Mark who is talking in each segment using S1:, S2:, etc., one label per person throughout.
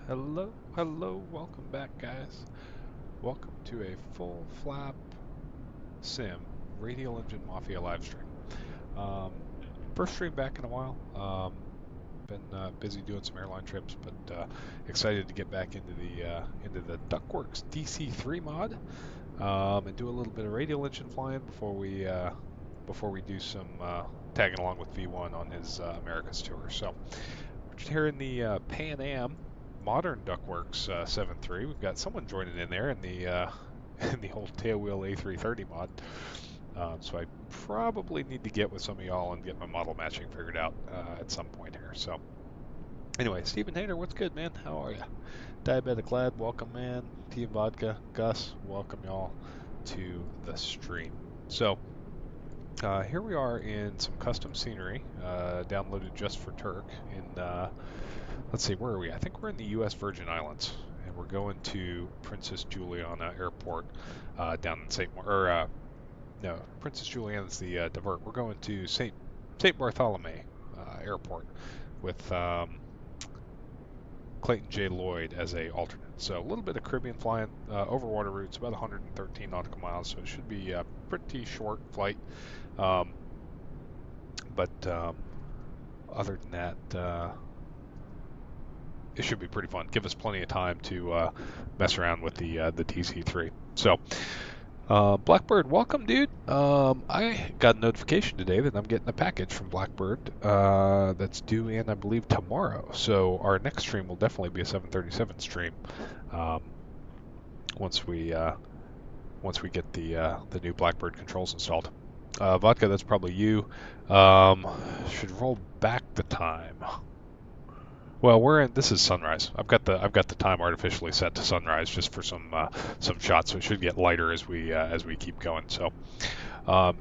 S1: Hello, welcome back, guys. Welcome to a full flap sim Radial Engine Mafia live stream. Um, First stream back in a while. Been busy doing some airline trips, but excited to get back into the Duckworks DC-3 mod and do a little bit of radial engine flying before we do some tagging along with V1 on his Americas tour. So we're here in the Pan Am modern Duckworks 7.3. We've got someone joining in there in the in the old tailwheel A330 mod. So I probably need to get with some of y'all and get my model matching figured out at some point here. So anyway, Stephen Hayner, what's good, man? How are you? Diabetic Lad, welcome, man. Team Vodka, Gus, welcome y'all to the stream. So here we are in some custom scenery downloaded just for Turk in let's see, where are we? I think we're in the U.S. Virgin Islands, and we're going to Princess Juliana Airport down in no, Princess Juliana's the divert. We're going to Saint Bartholomew Airport with Clayton J. Lloyd as a alternate. So a little bit of Caribbean flying over water routes, about 113 nautical miles, so it should be a pretty short flight. But other than that, it should be pretty fun. Give us plenty of time to mess around with the DC-3. So, Blackbird, welcome, dude. I got a notification today that I'm getting a package from Blackbird that's due in, I believe, tomorrow. So our next stream will definitely be a 737 stream once we get the new Blackbird controls installed. Vodka, that's probably you. Should roll back the time. Well, this is sunrise. I've got the time artificially set to sunrise just for some shots, so it should get lighter as we keep going. So,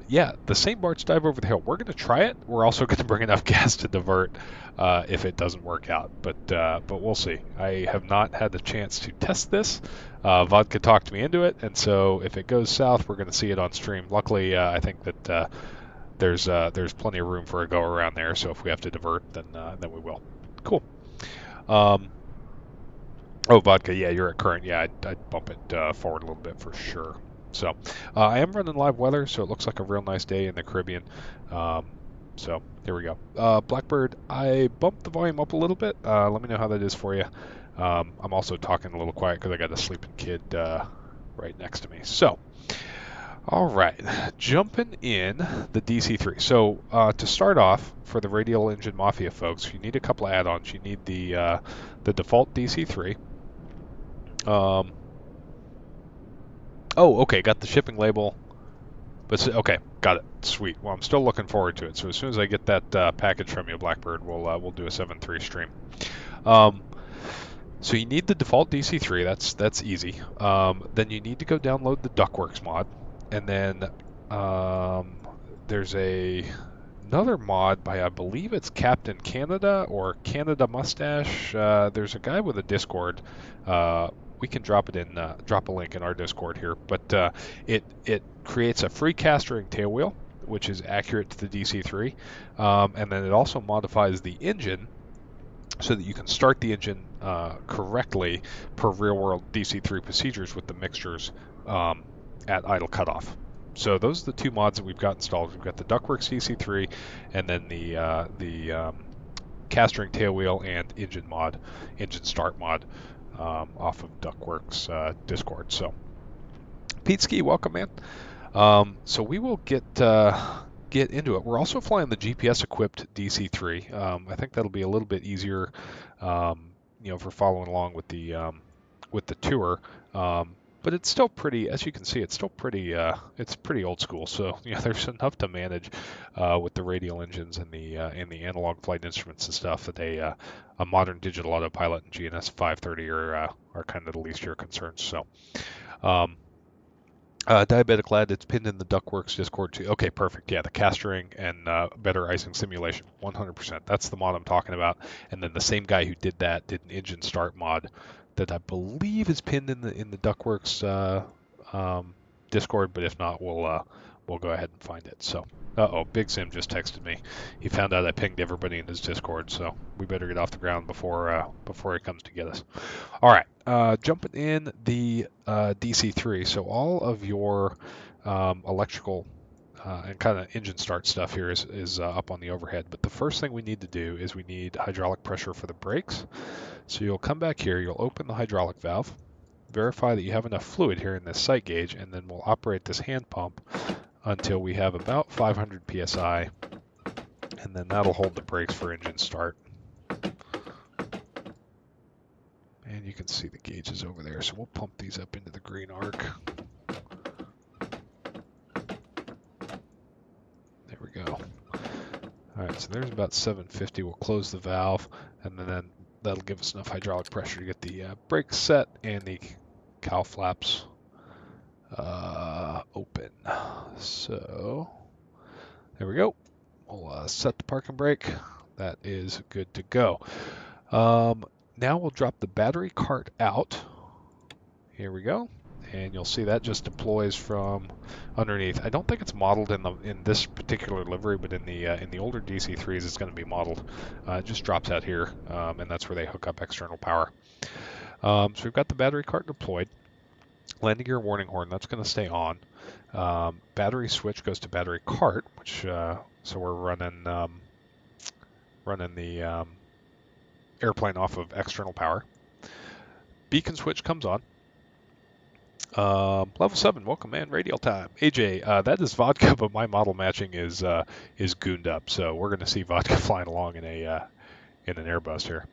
S1: yeah, the St. Bart's dive over the hill. We're going to try it. We're also going to bring enough gas to divert if it doesn't work out, but we'll see. I have not had the chance to test this. Vodka talked me into it, and so if it goes south, we're going to see it on stream. Luckily, I think that there's plenty of room for a go around there. So if we have to divert, then we will. Cool. Oh, vodka, yeah, you're at current. Yeah, I'd bump it forward a little bit for sure. So I am running live weather, so it looks like a real nice day in the Caribbean. So here we go. Blackbird, I bumped the volume up a little bit. Let me know how that is for you. I'm also talking a little quiet because I got a sleeping kid right next to me. So, all right, jumping in the DC-3. So to start off, for the Radial Engine Mafia folks, you need a couple of add-ons. You need the default DC-3. Oh, okay, got the shipping label. But okay, got it. Sweet. Well, I'm still looking forward to it. So as soon as I get that package from you, Blackbird, we'll do a 7.3 stream. So you need the default DC-3. That's easy. Then you need to go download the Duckworks mod. And then there's another mod by, I believe it's Captain Canada or Canada Mustache. There's a guy with a Discord. We can drop a link in our Discord here. But it creates a free castering tailwheel, which is accurate to the DC-3, and then it also modifies the engine so that you can start the engine correctly per real-world DC-3 procedures with the mixtures at idle cutoff. So those are the two mods that we've got installed. We've got the Duckworks DC-3 and then the castering tailwheel and engine start mod off of Duckworks Discord. So Pete Ski, welcome, man. So we will get into it. We're also flying the GPS-equipped DC-3. I think that'll be a little bit easier, for following along with the tour. But it's still pretty, as you can see, it's still pretty. It's pretty old school. So there's enough to manage with the radial engines and the analog flight instruments and stuff that a modern digital autopilot and GNS 530 are kind of the least of your concerns. So. Diabetic Lad, it's pinned in the Duckworks Discord too. Okay, perfect. Yeah, the castering and better icing simulation, 100%. That's the mod I'm talking about. And then the same guy who did that did an engine start mod that I believe is pinned in the Duckworks Discord. But if not, we'll go ahead and find it. So Uh-oh, Big Sim just texted me. He found out I pinged everybody in his Discord, so we better get off the ground before he comes to get us. All right, jumping in the DC-3. So all of your electrical and kind of engine start stuff here is up on the overhead. But the first thing we need to do is we need hydraulic pressure for the brakes. So you'll come back here, you'll open the hydraulic valve, verify that you have enough fluid here in this sight gauge, and then we'll operate this hand pump until we have about 500 psi, and then that'll hold the brakes for engine start. And you can see the gauges over there, so we'll pump these up into the green arc. There we go. All right, so there's about 750. We'll close the valve, and then that'll give us enough hydraulic pressure to get the brakes set and the cowl flaps open. So there we go. We'll set the parking brake. That is good to go. Now we'll drop the battery cart out. Here we go. And you'll see that just deploys from underneath. I don't think it's modeled in this particular livery, but in the older DC-3s, it's going to be modeled. It just drops out here, and that's where they hook up external power. So we've got the battery cart deployed. Landing gear warning horn, that's going to stay on. Battery switch goes to battery cart, which so we're running the airplane off of external power. Beacon switch comes on. Level 7, welcome man, radial time. AJ, that is vodka, but my model matching is gooned up, so we're going to see vodka flying along in an Airbus here.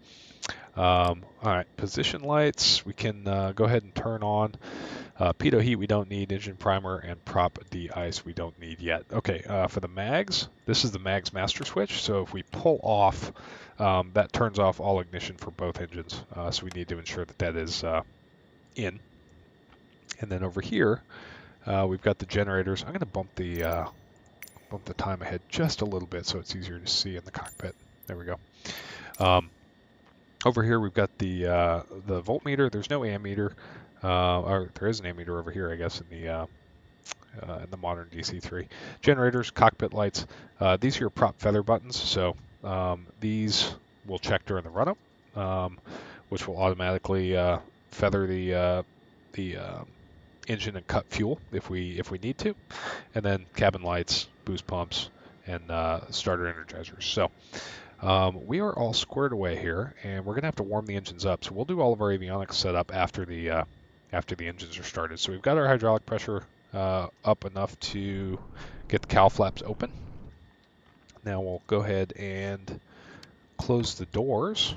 S1: All right, position lights, we can go ahead and turn on. Pitot heat we don't need, engine primer, and prop de-ice we don't need yet. Okay, for the mags, this is the mags master switch, so if we pull off, that turns off all ignition for both engines, so we need to ensure that that is in. And then over here, we've got the generators. I'm going to bump the time ahead just a little bit so it's easier to see in the cockpit. There we go. Over here, we've got the voltmeter. There's no ammeter, or there is an ammeter over here, I guess, in the modern DC-3. Generators, cockpit lights. These are your prop feather buttons. So these will check during the run-up, which will automatically feather the engine and cut fuel if we need to, and then cabin lights, boost pumps, and starter energizers. So we are all squared away here, and we're going to have to warm the engines up. So we'll do all of our avionics setup after the engines are started. So we've got our hydraulic pressure up enough to get the cowl flaps open. Now we'll go ahead and close the doors.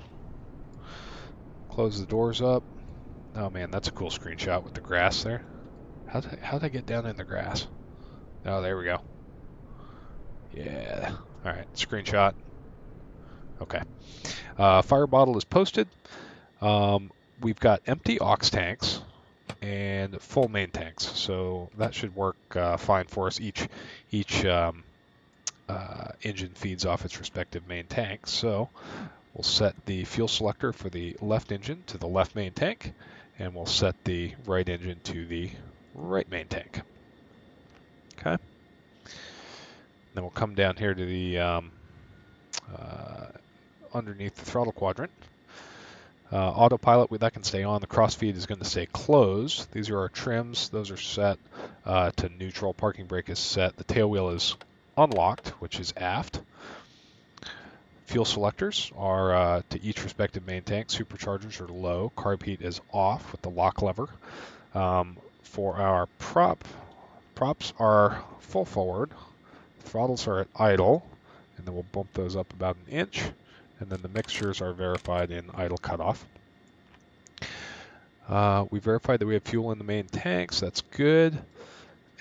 S1: Close the doors up. Oh man, that's a cool screenshot with the grass there. How'd I get down in the grass? Oh, there we go. Yeah. All right, screenshot. Okay. Fire bottle is posted. We've got empty aux tanks and full main tanks, so that should work fine for us. Each engine feeds off its respective main tank. So we'll set the fuel selector for the left engine to the left main tank, and we'll set the right engine to the right main tank. Okay. Then we'll come down here to the underneath the throttle quadrant. Autopilot, that can stay on. The crossfeed is going to stay closed. These are our trims. Those are set to neutral. Parking brake is set. The tail wheel is unlocked, which is aft. Fuel selectors are to each respective main tank. Superchargers are low. Carb heat is off with the lock lever. For our props are full forward. Throttles are at idle, and then we'll bump those up about an inch. And then the mixtures are verified in idle cutoff. We verified that we have fuel in the main tanks. That's good.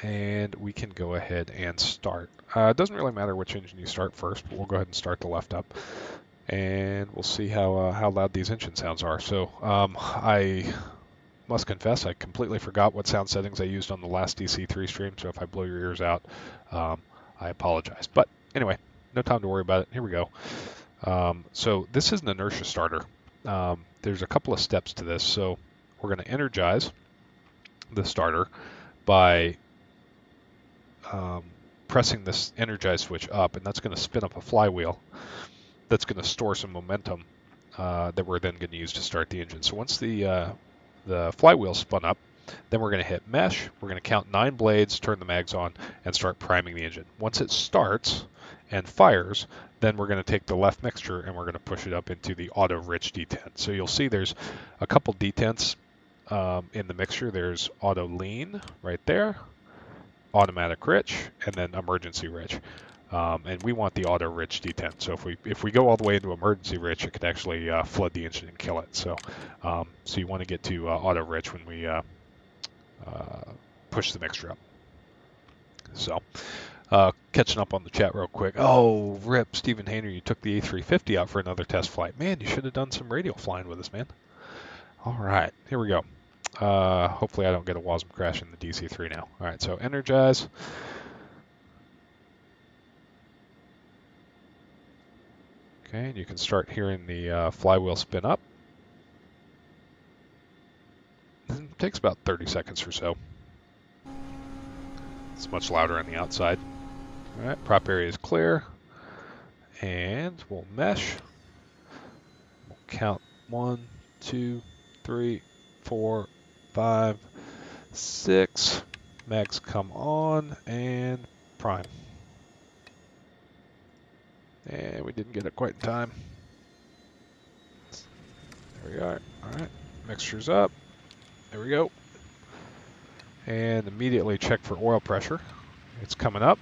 S1: And we can go ahead and start. It doesn't really matter which engine you start first, but we'll go ahead and start the left up. And we'll see how loud these engine sounds are. So I must confess, I completely forgot what sound settings I used on the last DC-3 stream. So if I blow your ears out, I apologize. But anyway, no time to worry about it. Here we go. So this is an inertia starter. There's a couple of steps to this. So we're going to energize the starter by pressing this energize switch up, and that's going to spin up a flywheel that's going to store some momentum that we're then going to use to start the engine. So once the flywheel spun up, then we're going to hit mesh. We're going to count 9 blades, turn the mags on, and start priming the engine. Once it starts and fires, then we're going to take the left mixture and we're going to push it up into the auto rich detent. So you'll see there's a couple detents in the mixture. There's auto lean right there, automatic rich, and then emergency rich. And we want the auto rich detent. So if we go all the way into emergency rich, it could actually flood the engine and kill it. So so you want to get to auto rich when we push the mixture up. So catching up on the chat real quick. Oh, rip, Stephen Hayner, you took the A350 out for another test flight. Man, you should have done some radial flying with us, man. All right, here we go. Hopefully I don't get a WASM crash in the DC-3 now. All right, so energize. Okay, and you can start hearing the flywheel spin up. It takes about 30 seconds or so. It's much louder on the outside. All right, prop area is clear. And we'll mesh. We'll count 1, 2, 3, 4, 5, 6. Mags come on and prime. And we didn't get it quite in time. There we are. All right, mixture's up. There we go. And immediately check for oil pressure. It's coming up.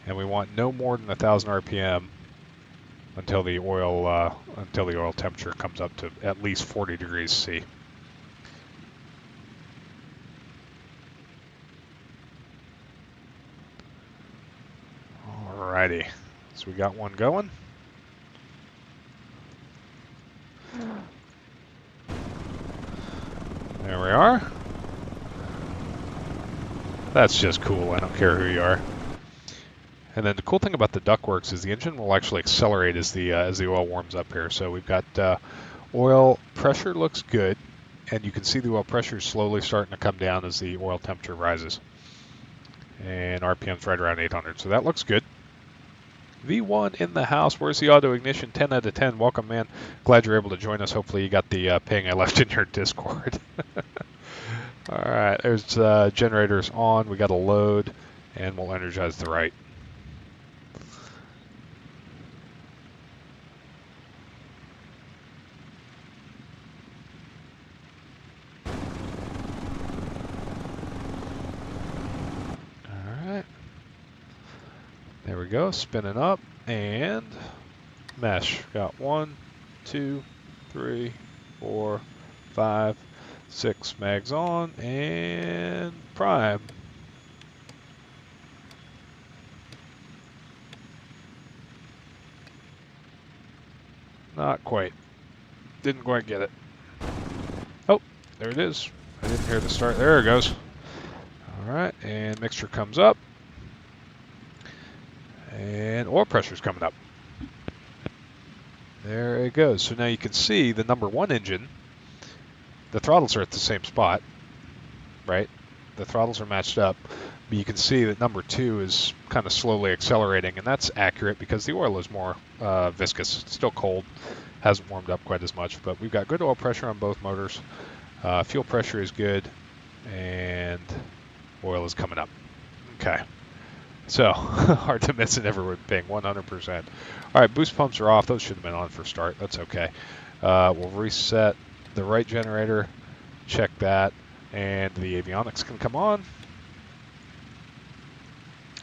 S1: And we want no more than 1,000 RPM until the oil temperature comes up to at least 40 degrees C. Alrighty, so we got one going. There we are. That's just cool. I don't care who you are. And then the cool thing about the Duckworks is the engine will actually accelerate as the oil warms up here. So we've got oil pressure looks good, and you can see the oil pressure slowly starting to come down as the oil temperature rises. And RPM's right around 800, so that looks good. V1 in the house. Where's the auto ignition? 10 out of 10. Welcome, man. Glad you're able to join us. Hopefully you got the ping I left in your Discord. All right, there's generators on. We got a load, and we'll energize the right. There we go, spinning up, and mesh. Got 1, 2, 3, 4, 5, 6 mags on, and prime. Not quite. Didn't quite get it. Oh, there it is. I didn't hear the start. There it goes. All right, and mixture comes up. And oil pressure's coming up. There it goes. So now you can see the number 1 engine, the throttles are at the same spot, right? The throttles are matched up, but you can see that number 2 is kind of slowly accelerating, and that's accurate because the oil is more viscous. It's still cold, hasn't warmed up quite as much, but we've got good oil pressure on both motors. Fuel pressure is good, and oil is coming up. Okay. So, hard to miss an everwood ping, 100%. All right, boost pumps are off. Those should have been on for start. That's okay. We'll reset the right generator, check that, and the avionics can come on.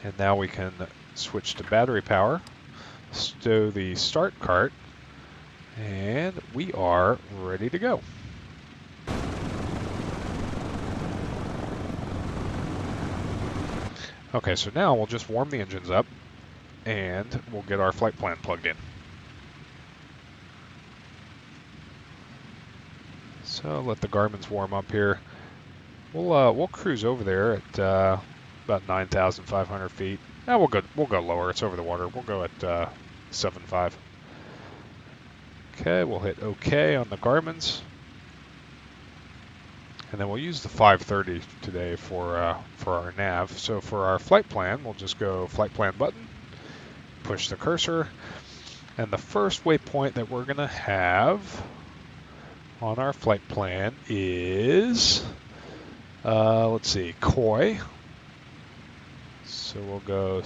S1: And now we can switch to battery power, stow the start cart, and we are ready to go. Okay, so now we'll just warm the engines up, and we'll get our flight plan plugged in. So let the Garmin's warm up here. We'll cruise over there at about 9,500 feet. We'll go lower. It's over the water. We'll go at 7.5. Okay, we'll hit OK on the Garmin's. And then we'll use the 530 today for our nav. So for our flight plan, we'll just go flight plan button, push the cursor, and the first waypoint that we're going to have on our flight plan is, let's see, Koi. So we'll go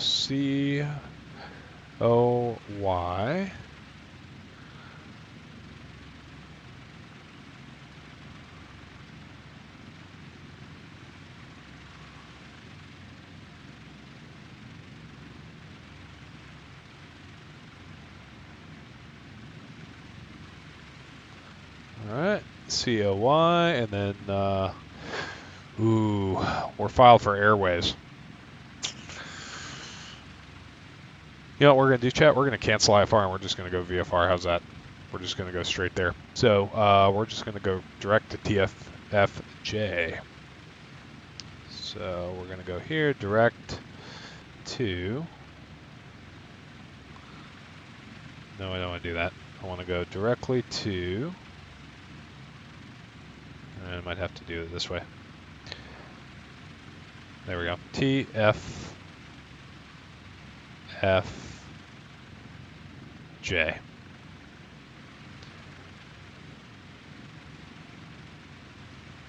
S1: COY. Alright, COY, and then, we're filed for airways. You know what we're going to do, chat? We're going to cancel IFR and we're just going to go VFR. How's that? We're just going to go straight there. So we're just going to go direct to TFFJ. So we're going to go here, direct to... No, I don't want to do that. I want to go directly to... And I might have to do it this way. There we go. TFFJ.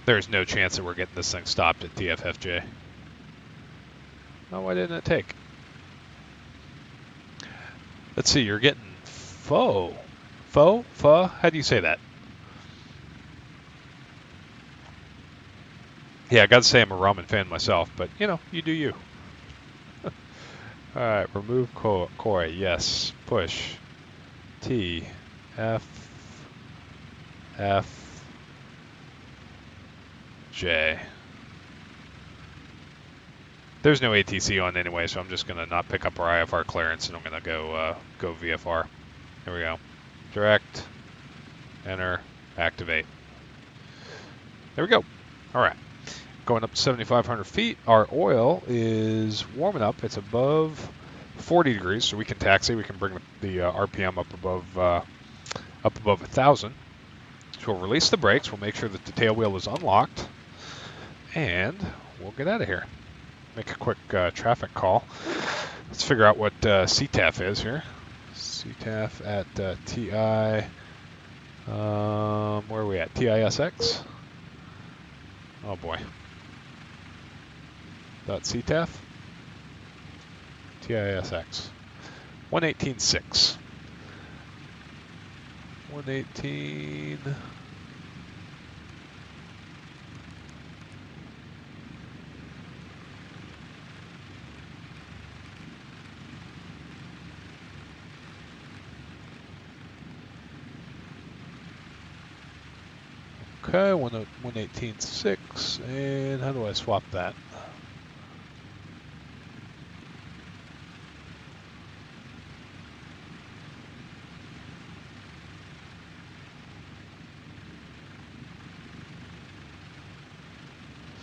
S1: There's no chance that we're getting this thing stopped at TFFJ. Oh, why didn't it take? Let's see, you're getting pho. Pho? Pho? How do you say that? Yeah, I gotta say I'm a ramen fan myself, but you know, you do you. Alright, remove Koi, yes. Push. T, F, F, J. There's no ATC on anyway, so I'm just gonna not pick up our IFR clearance and I'm gonna go VFR. Here we go. Direct, enter, activate. There we go. Alright. Going up to 7,500 feet. Our oil is warming up. It's above 40 degrees, so we can taxi. We can bring the RPM up above 1,000. So we'll release the brakes. We'll make sure that the tail wheel is unlocked, and we'll get out of here. Make a quick traffic call. Let's figure out what CTAF is here. CTAF at TI. Where are we at? TISX. Oh boy. .CTAF, TISX, 118.6. 118. Okay, 118.6, and how do I swap that?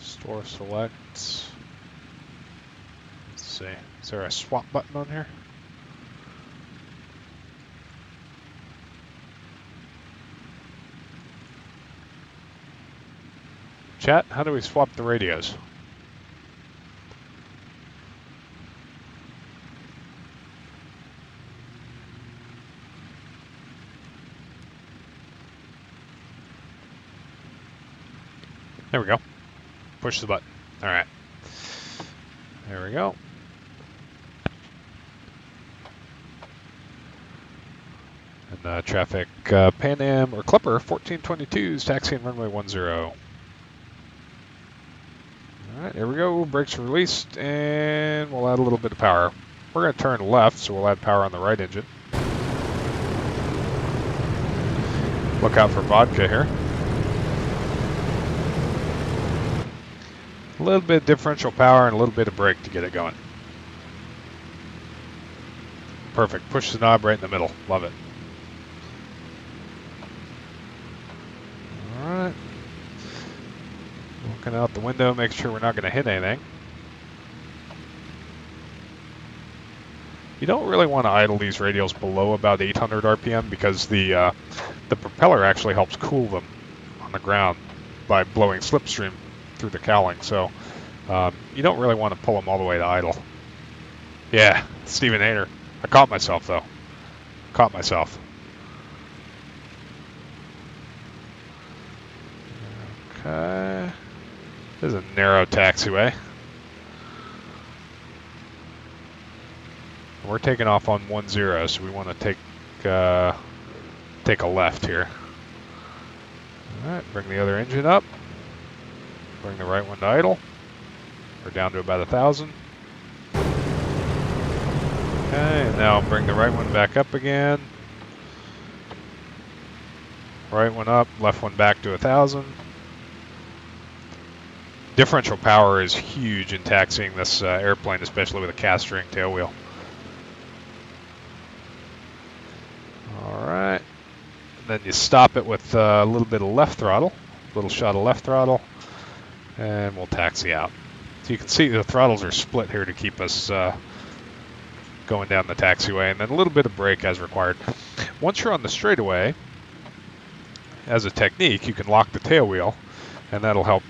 S1: Store select. Let's see. Is there a swap button on here? Chat, how do we swap the radios? There we go. Push the button. All right. There we go. And traffic Pan Am or Clipper 1422s taxiing runway 10. All right, there we go. Brakes are released, and we'll add a little bit of power. We're going to turn left, so we'll add power on the right engine. Look out for vodka here. A little bit of differential power and a little bit of brake to get it going. Perfect. Push the knob right in the middle. Love it. All right. Looking out the window, make sure we're not going to hit anything. You don't really want to idle these radials below about 800 RPM because the propeller actually helps cool them on the ground. by blowing slipstream through the cowling. So you don't really want to pull them all the way to idle. Yeah, Stephen Hayner. I caught myself though. Caught myself. Okay. This is a narrow taxiway. We're taking off on 10, so we want to take a left here. All right, bring the other engine up. Bring the right one to idle. We're down to about 1,000. Okay, and now bring the right one back up again. Right one up, left one back to 1,000. Differential power is huge in taxiing this airplane, especially with a cast ring tail wheel. All right, and then you stop it with a little bit of left throttle, a little shot of left throttle, and we'll taxi out. So you can see the throttles are split here to keep us going down the taxiway, and then a little bit of brake as required. Once you're on the straightaway, as a technique, you can lock the tail wheel, and that'll help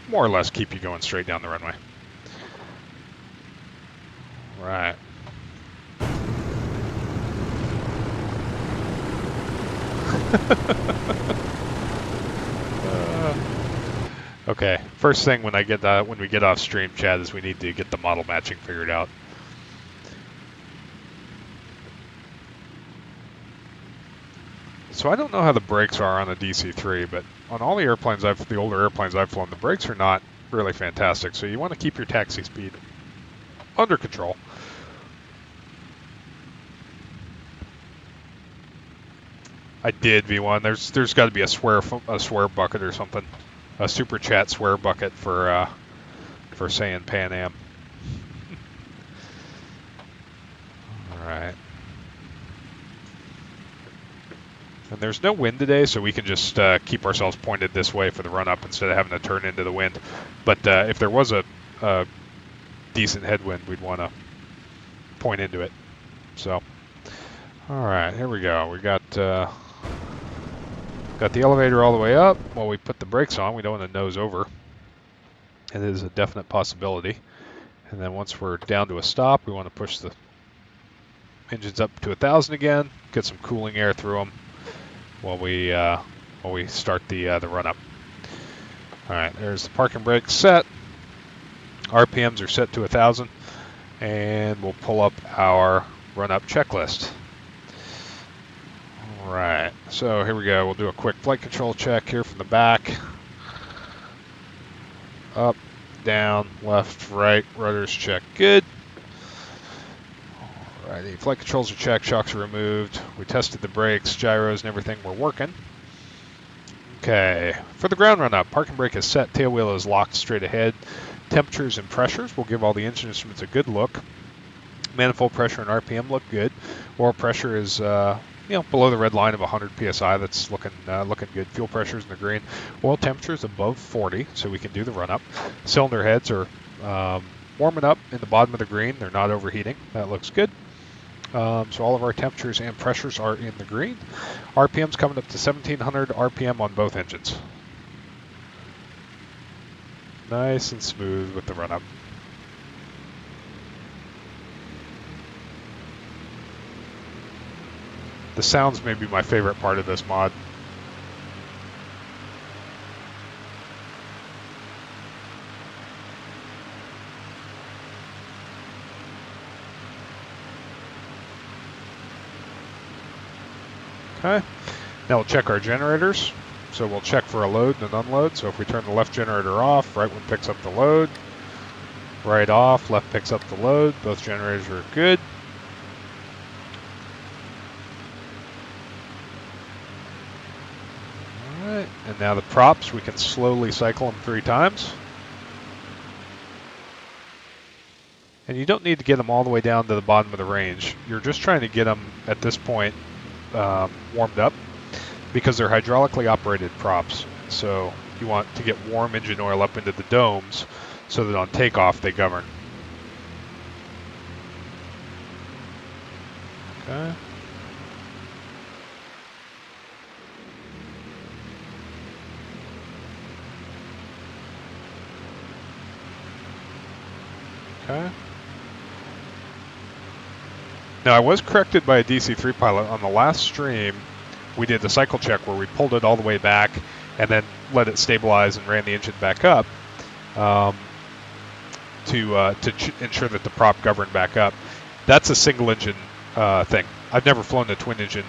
S1: more or less keep you going straight down the runway. Right. Okay, first thing when we get off stream, Chad, is we need to get the model matching figured out. So I don't know how the brakes are on the DC-3, but on all the airplanes the older airplanes I've flown, the brakes are not really fantastic. So you want to keep your taxi speed under control. I did V1. There's got to be a swear bucket or something, a super chat swear bucket for saying Pan Am. All right. And there's no wind today, so we can just keep ourselves pointed this way for the run-up instead of having to turn into the wind. But if there was a decent headwind, we'd want to point into it. So, all right, here we go. We got the elevator all the way up. While we put the brakes on, we don't want to nose over. It is a definite possibility. And then once we're down to a stop, we want to push the engines up to 1,000 again, get some cooling air through them while we start the run-up. All right, there's the parking brake set. RPMs are set to 1,000, and we'll pull up our run-up checklist. All right, so here we go. We'll do a quick flight control check here from the back. Up, down, left, right, rudders check, good. Alrighty, flight controls are checked, shocks are removed. We tested the brakes, gyros, and everything were working. Okay, for the ground run-up, parking brake is set, tail wheel is locked straight ahead. Temperatures and pressures will give all the engine instruments a good look. Manifold pressure and RPM look good. Oil pressure is below the red line of 100 psi. That's looking good. Fuel pressure is in the green. Oil temperature is above 40, so we can do the run-up. Cylinder heads are warming up in the bottom of the green. They're not overheating. That looks good. So all of our temperatures and pressures are in the green. RPM's coming up to 1,700 RPM on both engines. Nice and smooth with the run-up. The sounds may be my favorite part of this mod. Okay, now we'll check our generators. So we'll check for a load and an unload. So if we turn the left generator off, right one picks up the load. Right off, left picks up the load. Both generators are good. All right, and now the props, we can slowly cycle them 3 times. And you don't need to get them all the way down to the bottom of the range. You're just trying to get them at this point warmed up because they're hydraulically operated props. So you want to get warm engine oil up into the domes so that on takeoff they govern. Okay. Okay. Now, I was corrected by a DC-3 pilot on the last stream. We did the cycle check where we pulled it all the way back and then let it stabilize and ran the engine back up to ensure that the prop governed back up. That's a single engine thing. I've never flown a twin engine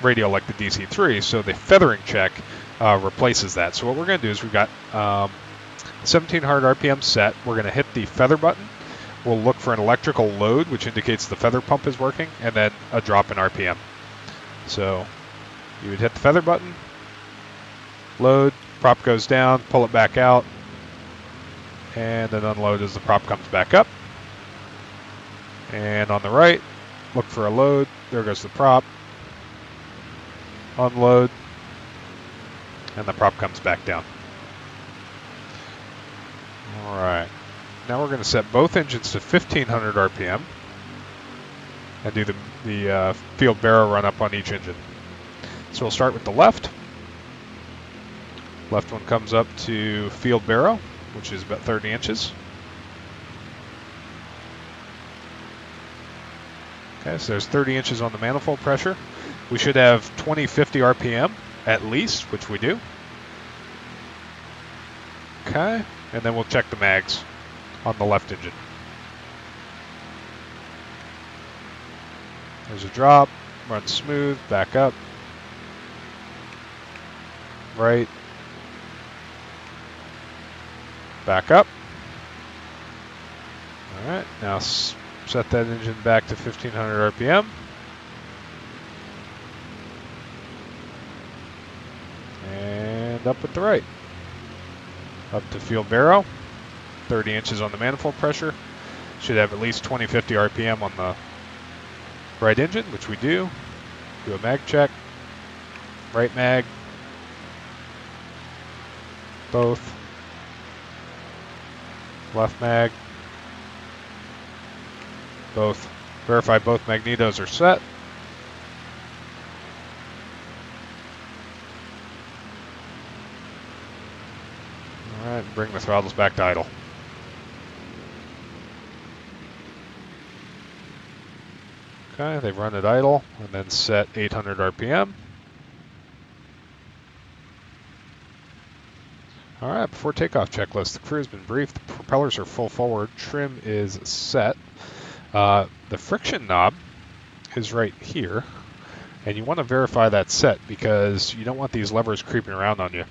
S1: radial like the DC-3, so the feathering check replaces that. So what we're going to do is we've got 1700 RPM set. We're going to hit the feather button. We'll look for an electrical load, which indicates the feather pump is working, and then a drop in RPM. So you would hit the feather button, load, prop goes down, pull it back out, and then unload as the prop comes back up. And on the right, look for a load. There goes the prop. Unload, and the prop comes back down. All right. Now we're going to set both engines to 1500 RPM and do the field barrow run up on each engine. So we'll start with the left. Left one comes up to field barrow, which is about 30 inches. Okay, so there's 30 inches on the manifold pressure. We should have 2050 RPM at least, which we do. Okay, and then we'll check the mags on the left engine. There's a drop, runs smooth, back up, right, back up. All right, now set that engine back to 1500 RPM. And up at the right. Up to field barrow. 30 inches on the manifold pressure. Should have at least 2050 RPM on the right engine, which we do. Do a mag check. Right mag. Both. Left mag. Both. Verify both magnetos are set. All right, bring the throttles back to idle. Okay, they've run it idle and then set 800 RPM. All right, before takeoff checklist, the crew has been briefed. The propellers are full forward. Trim is set. The friction knob is right here, and you want to verify that's set because you don't want these levers creeping around on you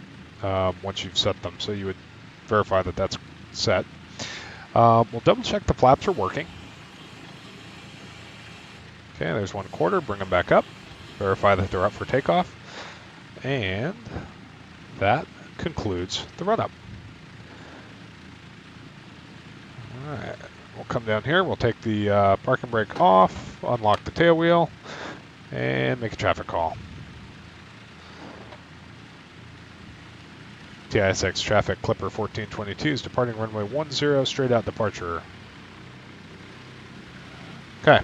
S1: once you've set them. So you would verify that that's set. We'll double check the flaps are working. Okay, there's 1/4, bring them back up, verify that they're up for takeoff, and that concludes the run-up. All right, we'll come down here, we'll take the parking brake off, unlock the tail wheel, and make a traffic call. TISX traffic Clipper 1422 is departing runway 10, straight out departure. Okay.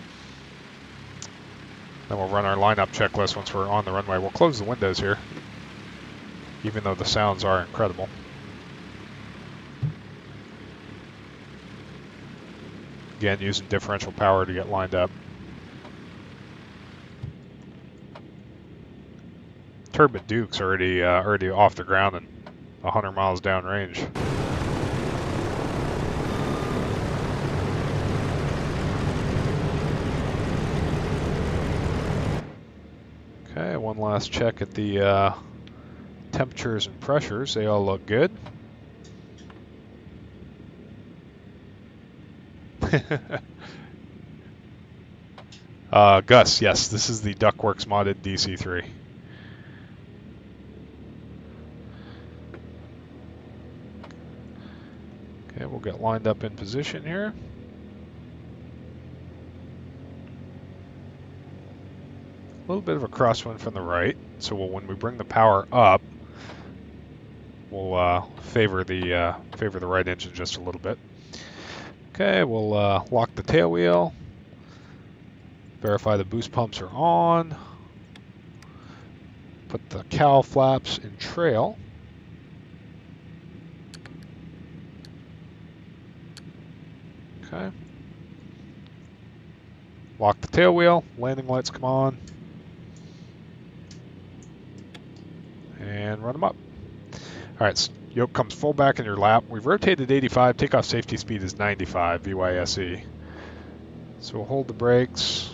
S1: Then we'll run our lineup checklist once we're on the runway. We'll close the windows here, even though the sounds are incredible. Again, using differential power to get lined up. Turbine Duke's already off the ground and 100 miles downrange. Okay, one last check at the temperatures and pressures. They all look good. Gus, yes, this is the Duckworks modded DC-3. Okay, we'll get lined up in position here. A little bit of a crosswind from the right, so when we bring the power up, we'll favor the right engine just a little bit. Okay, we'll lock the tail wheel, verify the boost pumps are on, put the cowl flaps in trail. Okay, Lock the tail wheel. Landing lights come on. And run them up. All right, so yoke comes full back in your lap. We've rotated 85. Takeoff safety speed is 95 VYSE. So we'll hold the brakes.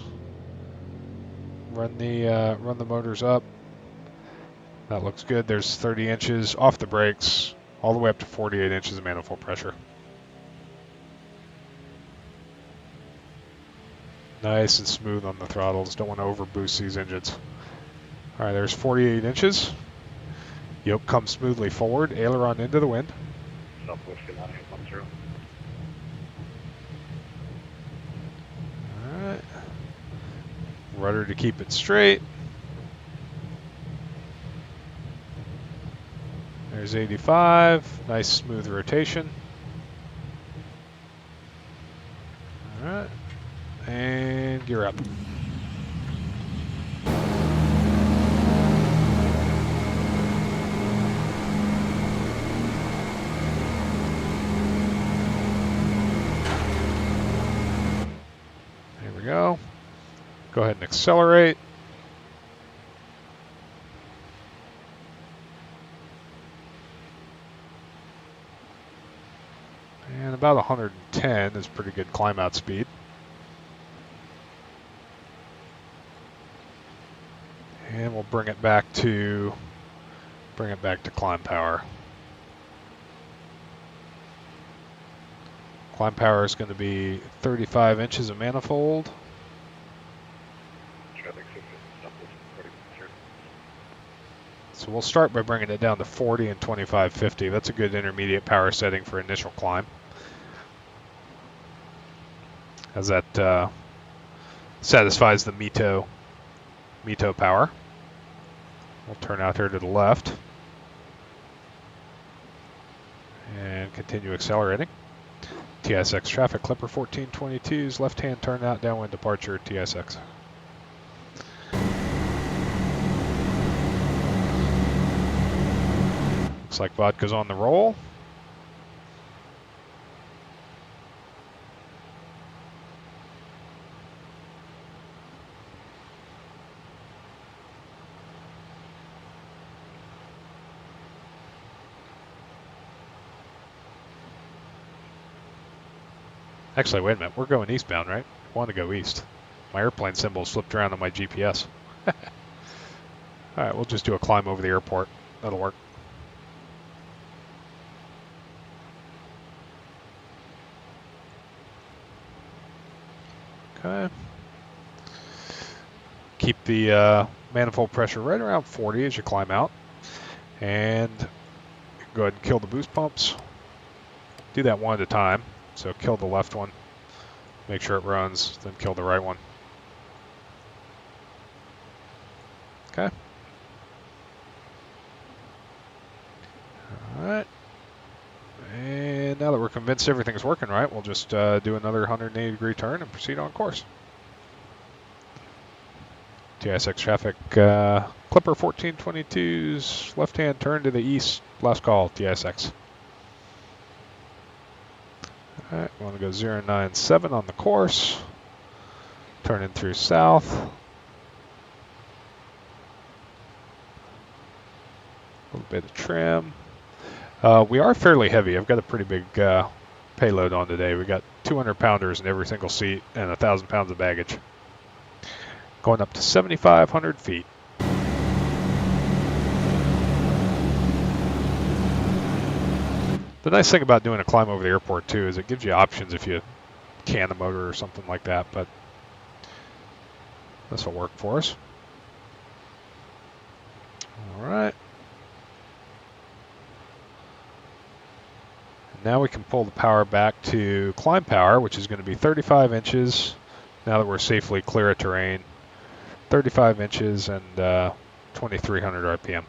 S1: Run the motors up. That looks good. There's 30 inches off the brakes, all the way up to 48 inches of manifold pressure. Nice and smooth on the throttles. Don't want to overboost these engines. All right, there's 48 inches. Yoke comes smoothly forward. Aileron into the wind.
S2: Southwest Gilani 10.
S1: All right. Rudder to keep it straight. There's 85. Nice smooth rotation. All right. And you're up. There we go. Go ahead and accelerate. And about 110 is pretty good climb out speed. And we'll bring it back to climb power. Climb power is going to be 35 inches of manifold. So we'll start by bringing it down to 40 and 25/50. That's a good intermediate power setting for initial climb, as that satisfies the MITO power. We'll turn out here to the left and continue accelerating. TISX traffic, Clipper 1422's left-hand turnout, downwind departure, TISX. Looks like vodka's on the roll. Actually, wait a minute. We're going eastbound, right? I want to go east. My airplane symbol slipped around on my GPS. All right, we'll just do a climb over the airport. That'll work. Okay. Keep the manifold pressure right around 40 as you climb out. And go ahead and kill the boost pumps. Do that one at a time. So kill the left one, make sure it runs, then kill the right one. Okay. All right. And now that we're convinced everything's working right, we'll just do another 180-degree turn and proceed on course. TISX traffic, Clipper 1422's left-hand turn to the east, last call, TISX. All right, we want to go 097 on the course. Turn in through south. A little bit of trim. We are fairly heavy. I've got a pretty big payload on today. We got 200-pounders in every single seat and 1,000 pounds of baggage. Going up to 7,500 feet. The nice thing about doing a climb over the airport too is it gives you options if you can the motor or something like that, but this will work for us. All right. And now we can pull the power back to climb power, which is going to be 35 inches now that we're safely clear of terrain. 35 inches and 2,300 RPM.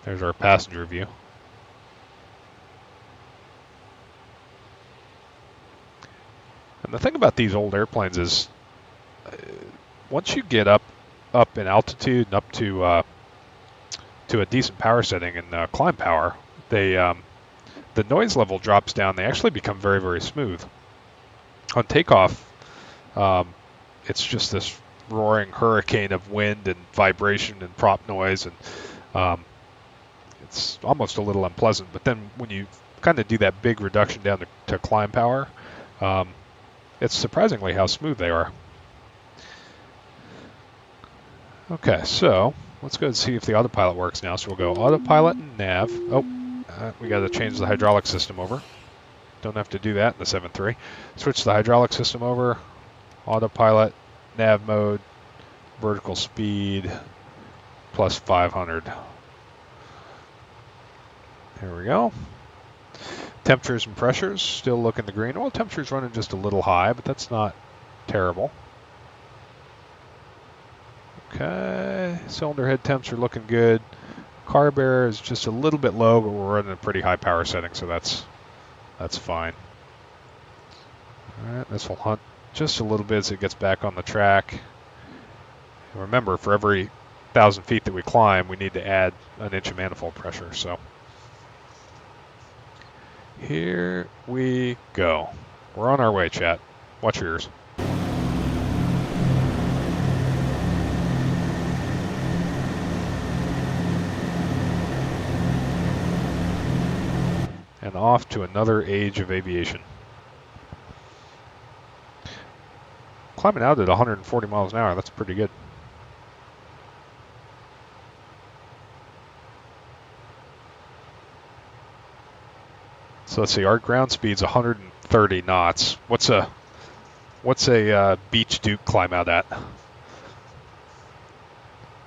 S1: There's our passenger view. And the thing about these old airplanes is once you get up in altitude and up to to a decent power setting and climb power, they the noise level drops down. They actually become very, very smooth. On takeoff, it's just this roaring hurricane of wind and vibration and prop noise, and it's almost a little unpleasant. But then when you kind of do that big reduction down to climb power, it's surprisingly how smooth they are. Okay, so let's go and see if the autopilot works now. So we'll go autopilot and nav. Oh, we got to change the hydraulic system over. Don't have to do that in the 7.3. Switch the hydraulic system over. Autopilot, nav mode, vertical speed, plus 500. There we go. Temperatures and pressures still look in the green. Well, temperature's running just a little high, but that's not terrible. Okay, cylinder head temps are looking good. Carb air is just a little bit low, but we're running a pretty high power setting, so that's fine. All right, this will hunt just a little bit as it gets back on the track. And remember, for every 1,000 feet that we climb, we need to add an inch of manifold pressure. So here we go. We're on our way, chat. Watch your ears. And off to another age of aviation. Climbing out at 140 miles an hour, that's pretty good. So let's see, our ground speed's 130 knots. What's a Beach Duke climb out at?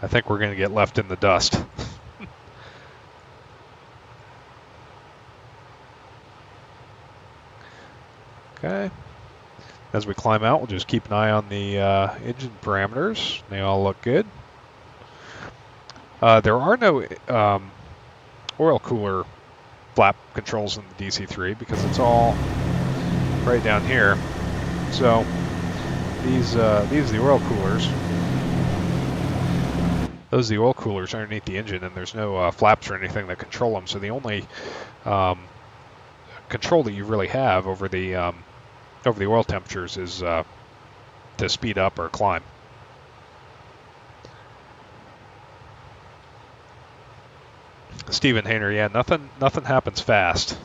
S1: I think we're going to get left in the dust. Okay. As we climb out, we'll just keep an eye on the engine parameters. They all look good. There are no oil cooler flap controls in the DC-3 because it's all right down here. So these are the oil coolers. Those are the oil coolers underneath the engine, and there's no flaps or anything that control them. So the only control that you really have over the oil temperatures is to speed up or climb. Stephen Hayner, yeah, nothing happens fast.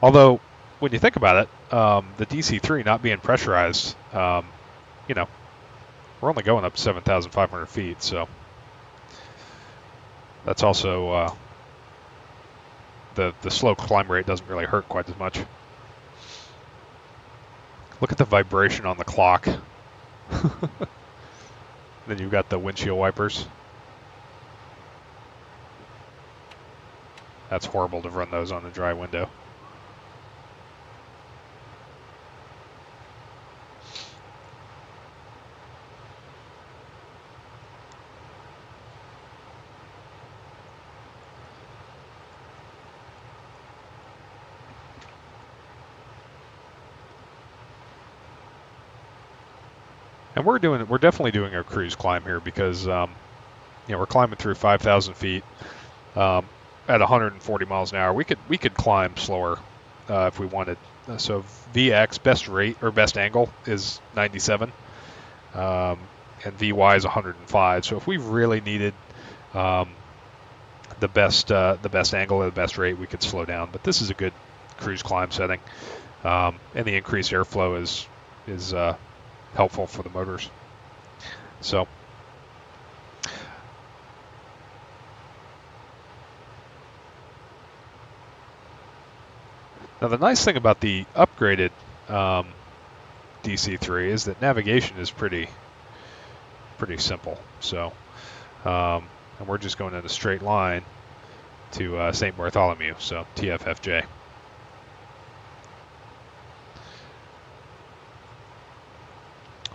S1: Although, when you think about it, the DC-3 not being pressurized, you know, we're only going up 7,500 feet, so that's also the slow climb rate doesn't really hurt quite as much. Look at the vibration on the clock. Then you've got the windshield wipers. That's horrible to run those on a dry window. And we're definitely doing a cruise climb here because you know, we're climbing through 5,000 feet at 140 miles an hour. We could climb slower if we wanted. So VX best rate or best angle is 97, and VY is 105. So if we really needed the best angle or the best rate, we could slow down. But this is a good cruise climb setting, and the increased airflow is helpful for the motors. So now the nice thing about the upgraded DC-3 is that navigation is pretty simple. So and we're just going in a straight line to St. Bartholomew, so TFFJ.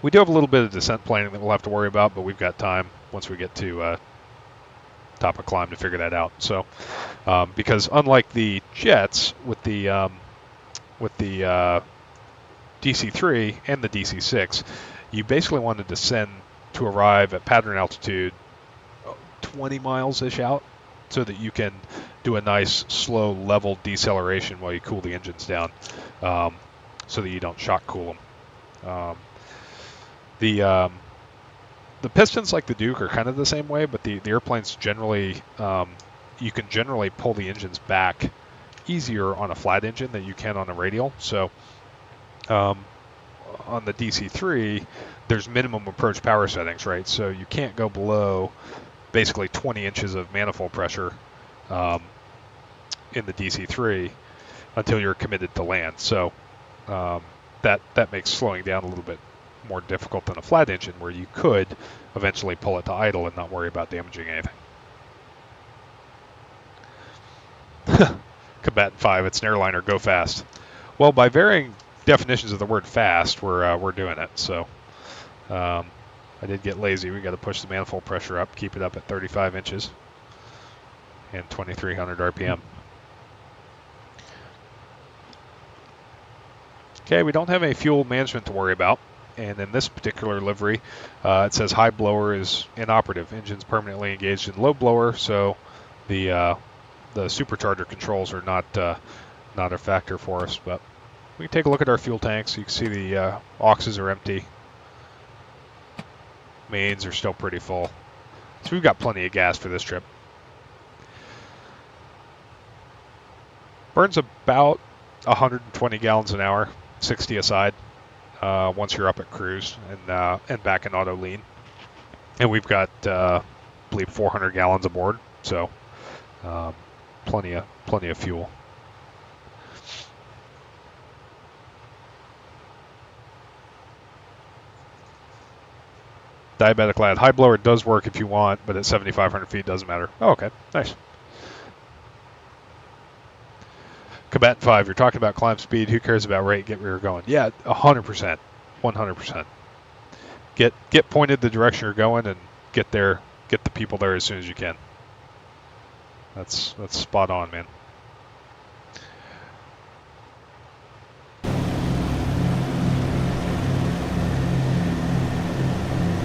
S1: We do have a little bit of descent planning that we'll have to worry about, but we've got time once we get to top of climb to figure that out. So, because unlike the jets with the DC-3 and the DC-6, you basically want to descend to arrive at pattern altitude 20 miles-ish out so that you can do a nice slow level deceleration while you cool the engines down, so that you don't shock cool them. The pistons, like the Duke, are kind of the same way, but the airplanes generally, you can generally pull the engines back easier on a flat engine than you can on a radial. So on the DC-3, there's minimum approach power settings, right? So you can't go below basically 20 inches of manifold pressure in the DC-3 until you're committed to land. So that makes slowing down a little bit more difficult than a flat engine, where you could eventually pull it to idle and not worry about damaging anything. Combatant 5, it's an airliner, go fast. Well, by varying definitions of the word fast, we're doing it. So I did get lazy. We got to push the manifold pressure up, keep it up at 35 inches and 2,300 RPM. Okay, we don't have any fuel management to worry about. And in this particular livery, it says high blower is inoperative. Engine's permanently engaged in low blower, so the supercharger controls are not a factor for us. But we can take a look at our fuel tanks. You can see the auxes are empty. Mains are still pretty full. So we've got plenty of gas for this trip. Burns about 120 gallons an hour, 60 aside. Once you're up at cruise and back in auto lean, and we've got I believe 400 gallons aboard, so plenty of fuel. Diabetic lad, high blower does work if you want, but at 7,500 feet doesn't matter. Oh, okay, nice. Combatant 5, you're talking about climb speed. Who cares about rate? Get where you're going. Yeah, 100%, 100%. Get pointed the direction you're going and get there. Get the people there as soon as you can. That's spot on, man.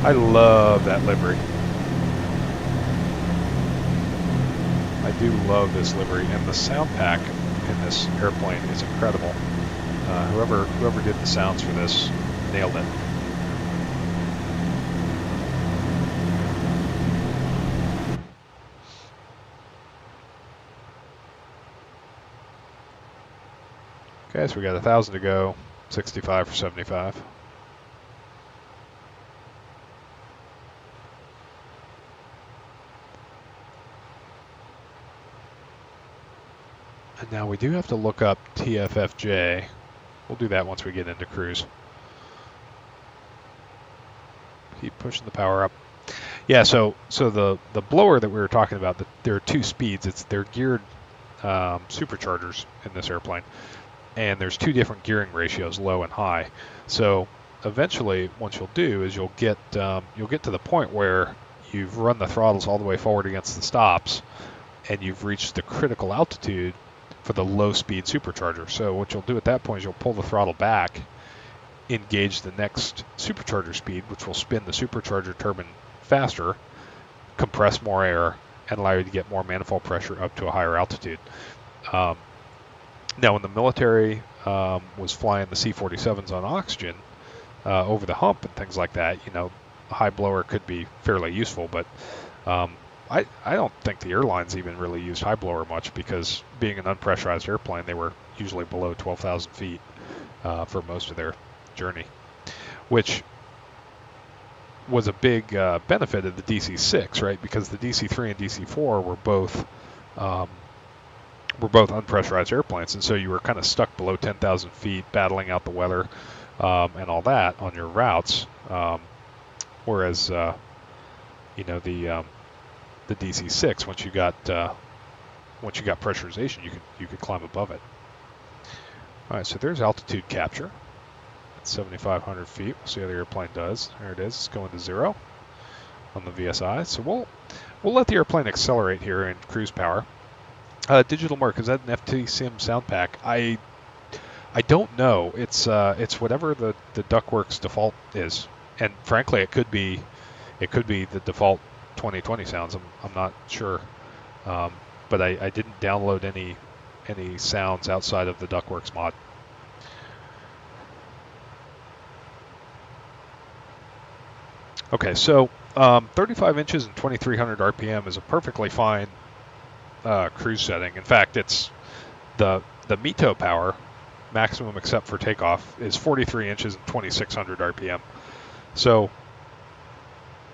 S1: I love that livery. I do love this livery, and the sound pack in this airplane is incredible. Whoever did the sounds for this nailed it. Okay, so we got 1,000 to go, 65 for 75. And now we do have to look up TFFJ. We'll do that once we get into cruise. Keep pushing the power up. Yeah, so the blower that we were talking about, there are two speeds. They're geared superchargers in this airplane, and there's two different gearing ratios, low and high. So eventually, what you'll do is you'll get to the point where you've run the throttles all the way forward against the stops, and you've reached the critical altitude for the low-speed supercharger. So what you'll do at that point is you'll pull the throttle back, engage the next supercharger speed, which will spin the supercharger turbine faster, compress more air, and allow you to get more manifold pressure up to a higher altitude. Now, when the military was flying the C-47s on oxygen over the hump and things like that, a high blower could be fairly useful, but I don't think the airlines even really used high blower much, because being an unpressurized airplane, they were usually below 12,000 feet for most of their journey, which was a big benefit of the DC-6, right? Because the DC-3 and DC-4 were both unpressurized airplanes, and so you were kind of stuck below 10,000 feet, battling out the weather and all that on your routes. Whereas the DC-6, once you got pressurization, you could climb above it. All right, so there's altitude capture at 7,500 feet. We'll see how the airplane does. There it is. It's going to 0 on the VSI. So we'll let the airplane accelerate here in cruise power. Digital Merc, is that an FT-Sim sound pack? I don't know. It's whatever the Duckworks default is, and frankly, it could be the default 2020 sounds. I'm not sure. but I didn't download any sounds outside of the Duckworks mod. Okay, so 35 inches and 2300 RPM is a perfectly fine cruise setting. In fact, it's the Mito power, maximum except for takeoff, is 43 inches and 2600 RPM. So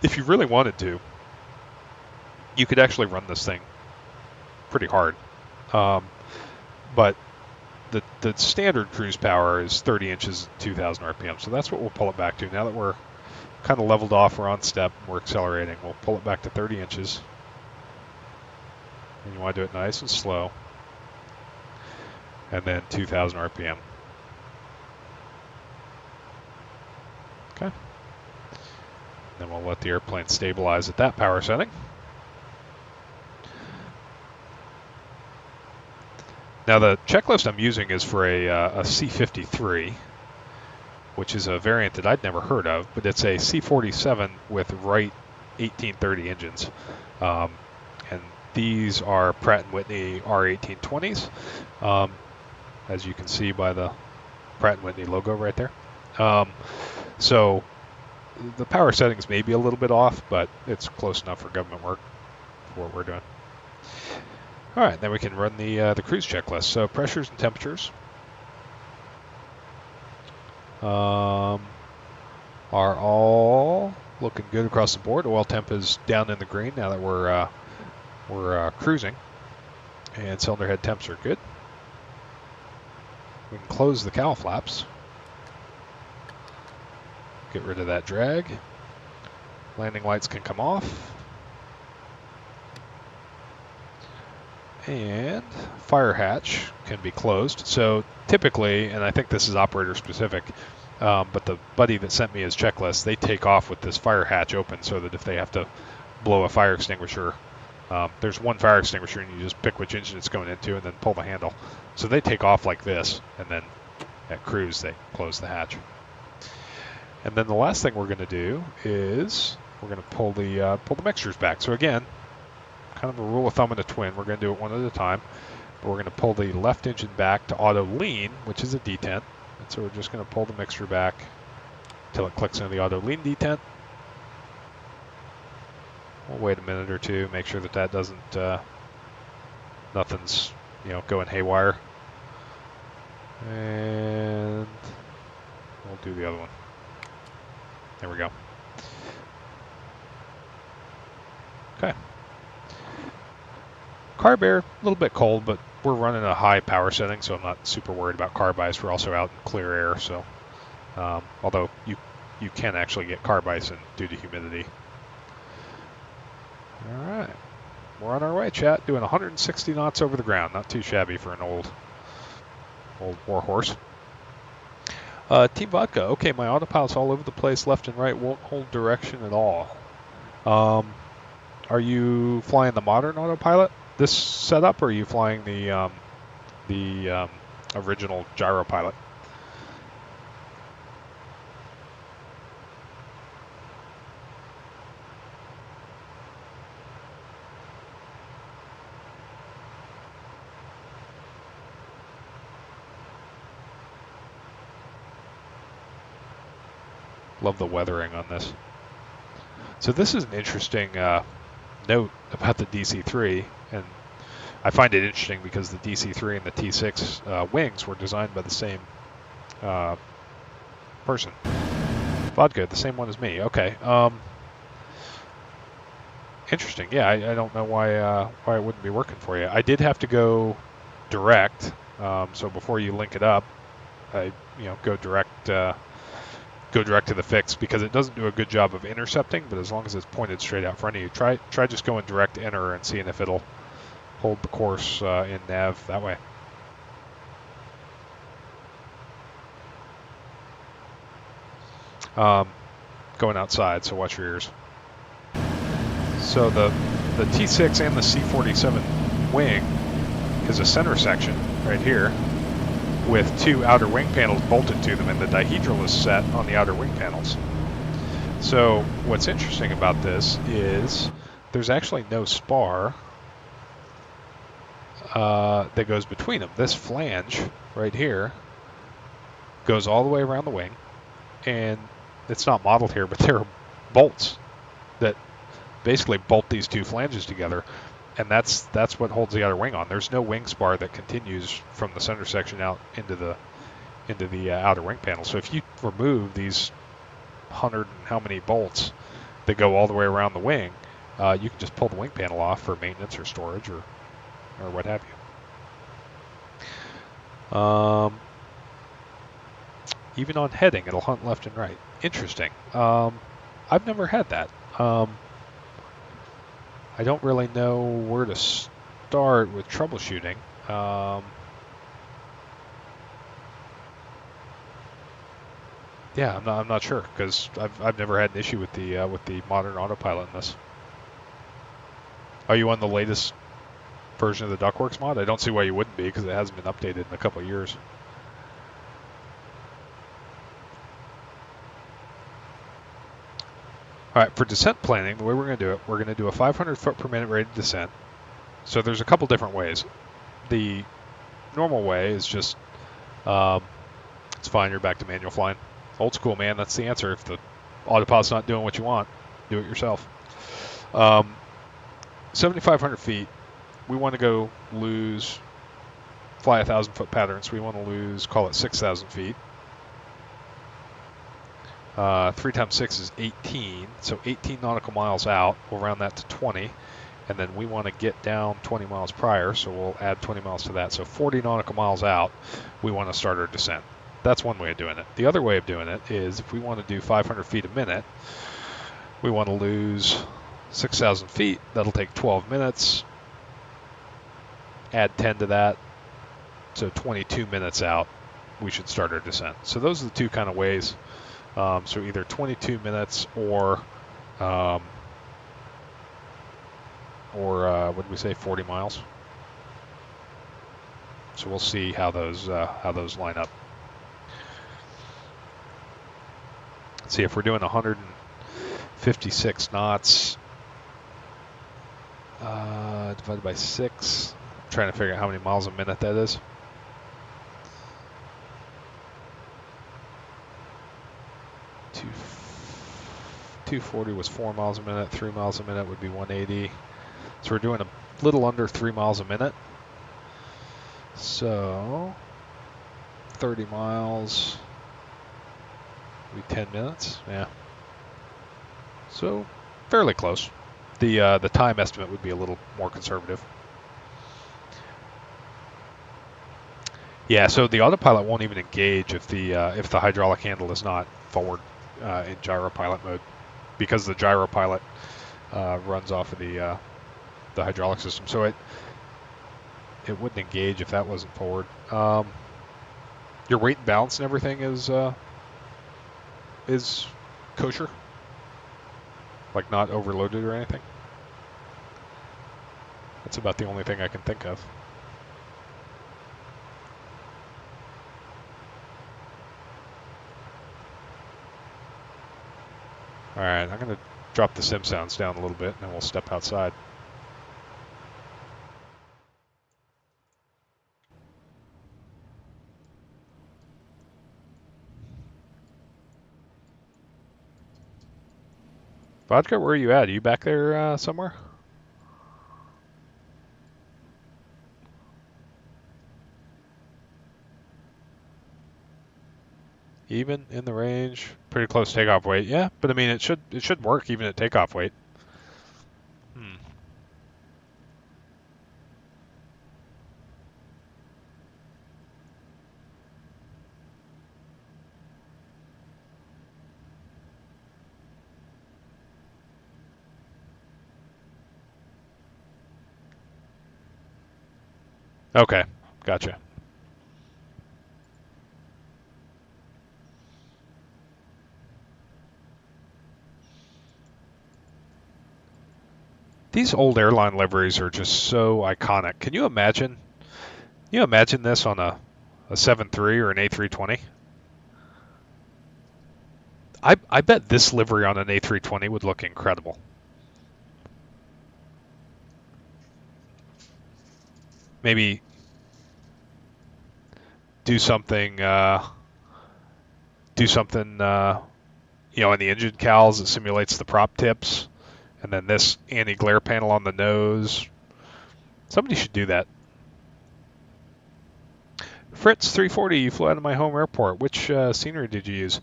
S1: if you really wanted to, you could actually run this thing pretty hard. But the standard cruise power is 30 inches and 2000 RPM. So that's what we'll pull it back to. Now that we're kind of leveled off, we're on step, we're accelerating, we'll pull it back to 30 inches. And you want to do it nice and slow. And then 2000 RPM. Okay. Then we'll let the airplane stabilize at that power setting. Now the checklist I'm using is for a C-53, which is a variant that I'd never heard of, but it's a C-47 with Wright 1830 engines. And these are Pratt & Whitney R1820s, as you can see by the Pratt & Whitney logo right there. So the power settings may be a little bit off, but it's close enough for government work for what we're doing. All right, then we can run the cruise checklist. So pressures and temperatures are all looking good across the board. Oil temp is down in the green now that we're cruising, and cylinder head temps are good. We can close the cowl flaps. Get rid of that drag. Landing lights can come off. And fire hatch can be closed. So typically, and I think this is operator specific, but the buddy that sent me his checklist, they take off with this fire hatch open so that if they have to blow a fire extinguisher, there's one fire extinguisher and you just pick which engine it's going into and then pull the handle. So they take off like this, and then at cruise they close the hatch. And then the last thing we're going to do is we're going to pull the mixtures back. So again, kind of a rule of thumb in a twin. We're going to do it one at a time. But we're going to pull the left engine back to auto lean, which is a detent. And so we're just going to pull the mixture back until it clicks into the auto lean detent. We'll wait a minute or two, make sure that doesn't, nothing's, going haywire. And we'll do the other one. There we go. Okay. Carb air, a little bit cold, but we're running a high power setting, so I'm not super worried about carb ice. We're also out in clear air, so although you can actually get carb ice due to humidity. All right, we're on our way, chat. Doing 160 knots over the ground. Not too shabby for an old warhorse. Team Vodka. Okay, my autopilot's all over the place, left and right, won't hold direction at all. Are you flying the modern autopilot, this setup, or are you flying the original gyro pilot? Love the weathering on this. So this is an interesting note about the DC-3, and I find it interesting because the DC-3 and the T6 wings were designed by the same person. Vodka, the same one as me. Okay. Interesting. Yeah, I don't know why it wouldn't be working for you. I did have to go direct, so before you link it up, go direct to the fix, because it doesn't do a good job of intercepting, but as long as it's pointed straight out front of you, try just going direct enter and seeing if it'll hold the course in nav that way. Going outside, so watch your ears. So the T6 and the C-47 wing is a center section right here with two outer wing panels bolted to them, and the dihedral is set on the outer wing panels. So what's interesting about this is there's actually no spar that goes between them. This flange right here goes all the way around the wing, and it's not modeled here, but there are bolts that basically bolt these two flanges together, and that's what holds the other wing on. There's no wing spar that continues from the center section out into the outer wing panel. So if you remove these 100 and how many bolts that go all the way around the wing, you can just pull the wing panel off for maintenance or storage or what have you. Even on heading, it'll hunt left and right. Interesting. I've never had that. I don't really know where to start with troubleshooting. Yeah, I'm not sure because I've never had an issue with the modern autopilot in this. Are you on the latest version of the Duckworks mod? I don't see why you wouldn't be because it hasn't been updated in a couple of years. All right, for descent planning, the way we're going to do it, we're going to do a 500 foot per minute rated descent. So there's a couple different ways. The normal way is just, it's fine, you're back to manual flying. Old school, man, that's the answer. If the autopilot's not doing what you want, do it yourself. 7,500 feet, we want to go fly 1,000 foot patterns. We want to lose, call it 6,000 feet. 3 times 6 is 18, so 18 nautical miles out. We'll round that to 20, and then we want to get down 20 miles prior, so we'll add 20 miles to that. So 40 nautical miles out, we want to start our descent. That's one way of doing it. The other way of doing it is if we want to do 500 feet a minute, we want to lose 6,000 feet. That'll take 12 minutes. Add 10 to that, so 22 minutes out, we should start our descent. So those are the two kind of ways. So either 22 minutes or what did we say, 40 miles? So we'll see how those line up. Let's see if we're doing 156 knots divided by 6. I'm trying to figure out how many miles a minute that is. 240 was 4 miles a minute. 3 miles a minute would be 180. So we're doing a little under 3 miles a minute. So 30 miles would be 10 minutes. Yeah. So fairly close. The time estimate would be a little more conservative. Yeah, so the autopilot won't even engage if the hydraulic handle is not forward in gyropilot mode, because the gyropilot runs off of the hydraulic system. So it wouldn't engage if that wasn't forward. Your weight and balance and everything is kosher, like not overloaded or anything. That's about the only thing I can think of. All right, I'm going to drop the sim sounds down a little bit, and then we'll step outside. Vodka, where are you at? Are you back there somewhere? Even in the range, pretty close takeoff weight. Yeah, but I mean it should work even at takeoff weight. Okay, gotcha. These old airline liveries are just so iconic. Can you imagine? This on a 7.3 or an A320? I bet this livery on an A320 would look incredible. maybe do something, in the engine cowls that simulates the prop tips, and then this anti-glare panel on the nose. Somebody should do that. Fritz 340, you flew out of my home airport. Which scenery did you use?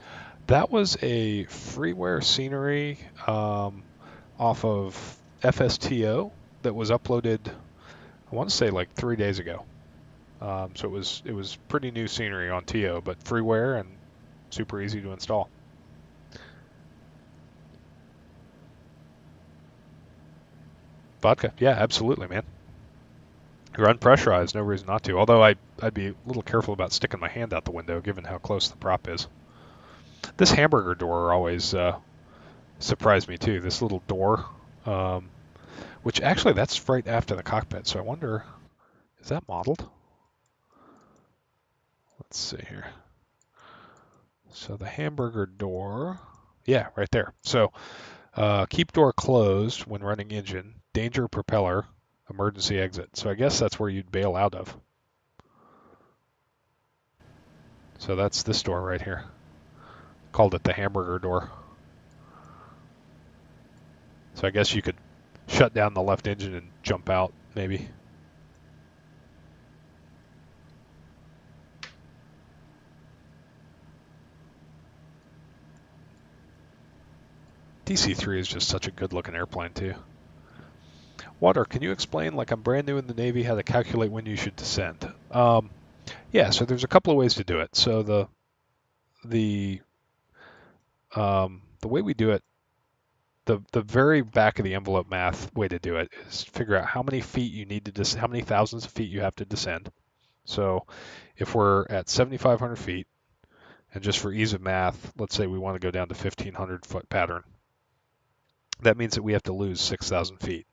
S1: That was a freeware scenery off of FSTO that was uploaded, I want to say like 3 days ago. So it was pretty new scenery on TO, but freeware and super easy to install. Vodka, yeah, absolutely, man. You're unpressurized, no reason not to. Although I'd be a little careful about sticking my hand out the window, given how close the prop is. This hamburger door always surprised me too. This little door, which actually that's right after the cockpit. So I wonder, is that modeled? Let's see here. So the hamburger door, yeah, right there. So keep door closed when running engine, danger propeller, emergency exit. So I guess that's where you'd bail out of. So that's this door right here. Called it the hamburger door. So I guess you could shut down the left engine and jump out, maybe. DC-3 is just such a good-looking airplane, too. Water, can you explain, like I'm brand new in the Navy, how to calculate when you should descend? Yeah, so there's a couple of ways to do it. So the way we do it, the very back of the envelope math way to do it is figure out how many feet you need to how many thousands of feet you have to descend. So if we're at 7,500 feet, and just for ease of math, let's say we want to go down to 1,500 foot pattern. That means that we have to lose 6,000 feet.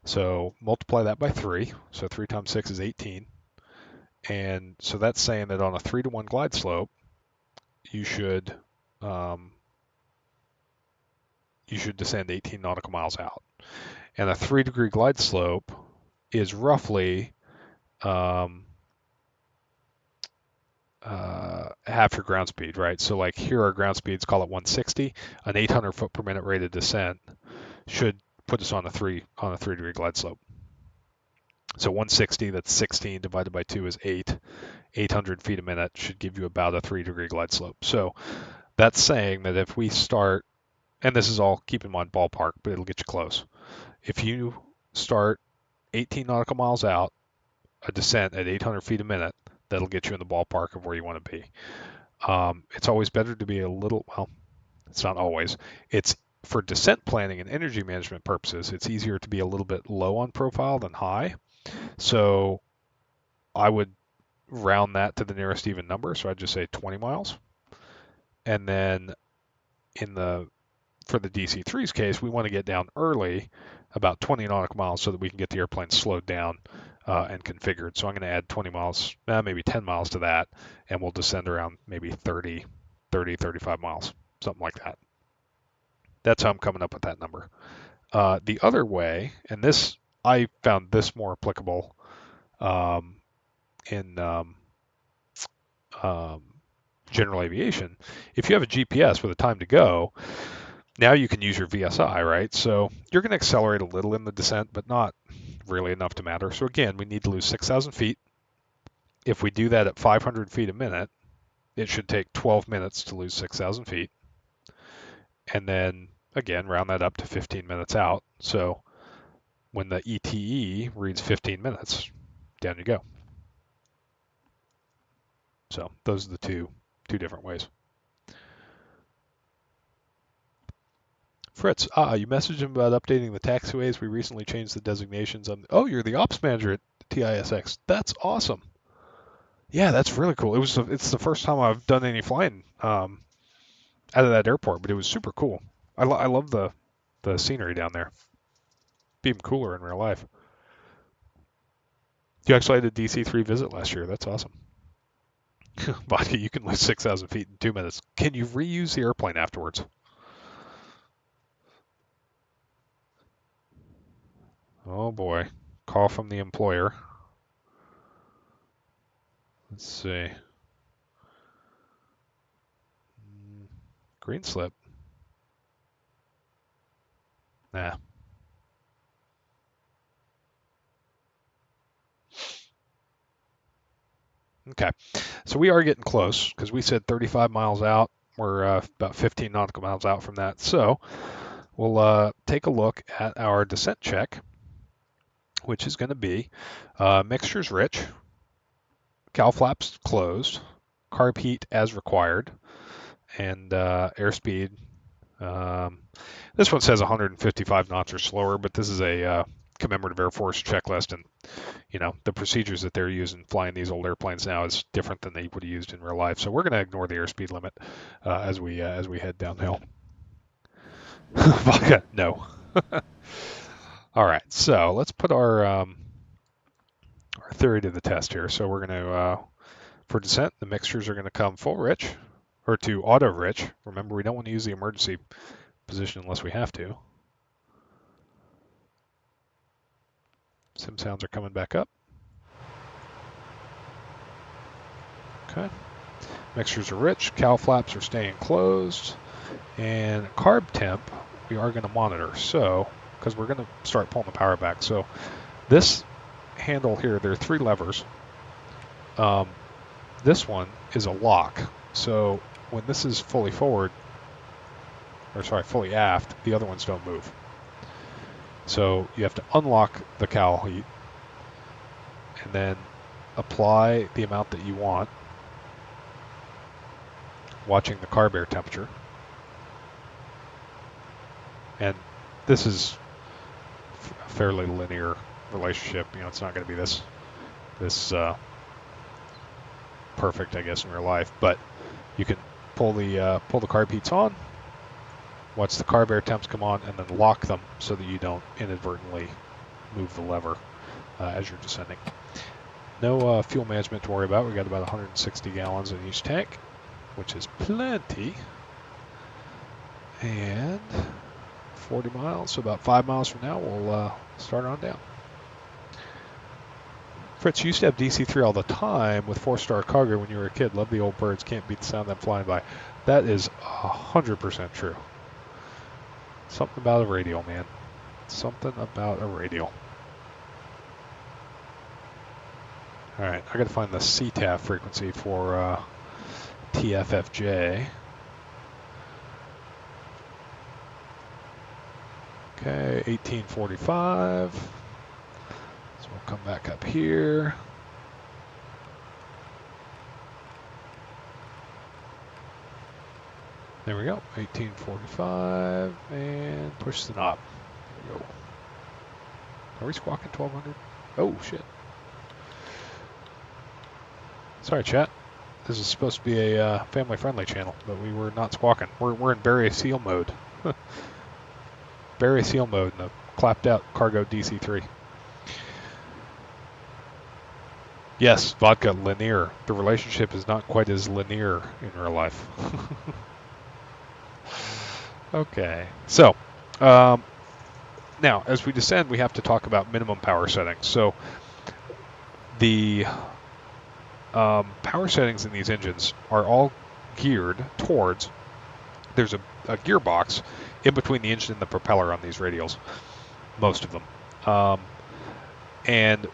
S1: So multiply that by 3. So 3 times 6 is 18. And so that's saying that on a 3-to-1 glide slope, you should descend 18 nautical miles out. And a 3-degree glide slope is roughly half your ground speed, right? So like here our ground speeds, call it 160. An 800 foot per minute rate of descent should put us on a 3-degree glide slope. So 160, that's 16 divided by 2 is 8. 800 feet a minute should give you about a 3-degree glide slope. So that's saying that if we start, and this is all, keep in mind ballpark, but it'll get you close. If you start 18 nautical miles out, a descent at 800 feet a minute, that'll get you in the ballpark of where you want to be. It's always better to be a little, well, it's not always. It's for descent planning and energy management purposes, it's easier to be a little bit low on profile than high. So I would round that to the nearest even number. So I'd just say 20 miles. And then for the DC-3's case, we want to get down early, about 20 nautical miles, so that we can get the airplane slowed down and configured. So I'm going to add 20 miles, maybe 10 miles to that, and we'll descend around maybe 35 miles, something like that. That's how I'm coming up with that number. The other way, and this, I found this more applicable in general aviation. If you have a GPS with a time to go, now you can use your VSI, right? So you're going to accelerate a little in the descent, but not really enough to matter. So again, we need to lose 6,000 feet. If we do that at 500 feet a minute, it should take 12 minutes to lose 6,000 feet. And then again, round that up to 15 minutes out. So when the ETE reads 15 minutes, down you go. So those are the two different ways. Fritz, you messaged him about updating the taxiways. We recently changed the designations on. Oh, you're the ops manager at TISX. That's awesome. Yeah, that's really cool. It's the first time I've done any flying out of that airport, but it was super cool. I love the scenery down there. Be even cooler in real life. You actually had a DC-3 visit last year. That's awesome. Vodka, you can lose 6,000 feet in 2 minutes. Can you reuse the airplane afterwards? Oh boy. Call from the employer. Let's see. Green slip. Nah. Okay. So we are getting close because we said 35 miles out. We're about 15 nautical miles out from that. So we'll take a look at our descent check, which is going to be mixtures rich, cowl flaps closed, carb heat as required, and airspeed. This one says 155 knots or slower, but this is a commemorative Air Force checklist, and the procedures that they're using flying these old airplanes now is different than they would have used in real life. So we're going to ignore the airspeed limit as we head downhill. Vodka, no. All right, so let's put our theory to the test here. So we're going to for descent, the mixtures are going to come full rich or to auto rich. Remember, we don't want to use the emergency position unless we have to. Sim sounds are coming back up. Okay. Mixtures are rich. Cowl flaps are staying closed. And carb temp, we are going to monitor. So, because we're going to start pulling the power back. So this handle here, there are 3 levers. This one is a lock. So when this is fully forward, or sorry, fully aft, the other ones don't move. So you have to unlock the cowl heat and then apply the amount that you want, watching the carb air temperature. And this is a fairly linear relationship. It's not going to be this perfect, I guess, in real life. But you can pull the carb heats on, watch the carb air temps come on, and then lock them so that you don't inadvertently move the lever as you're descending. No fuel management to worry about. We got about 160 gallons in each tank, which is plenty. And 40 miles, so about 5 miles from now, we'll start on down. Fritz, you used to have DC-3 all the time with 4-star cargo when you were a kid. Love the old birds. Can't beat the sound of them flying by. That is 100% true. Something about a radial, man. Something about a radial. All right, I got to find the CTAF frequency for TFFJ. Okay, 1845. So we'll come back up here. There we go, 1845, and push the knob. There we go. Are we squawking 1200? Oh, shit. Sorry, chat. This is supposed to be a family-friendly channel, but we were not squawking. We're in Barry Seal mode. Barry Seal mode in the clapped-out cargo DC-3. Yes, vodka, linear. The relationship is not quite as linear in real life. Okay, so now as we descend, we have to talk about minimum power settings. So the power settings in these engines are all geared towards, there's a gearbox in between the engine and the propeller on these radials, most of them. And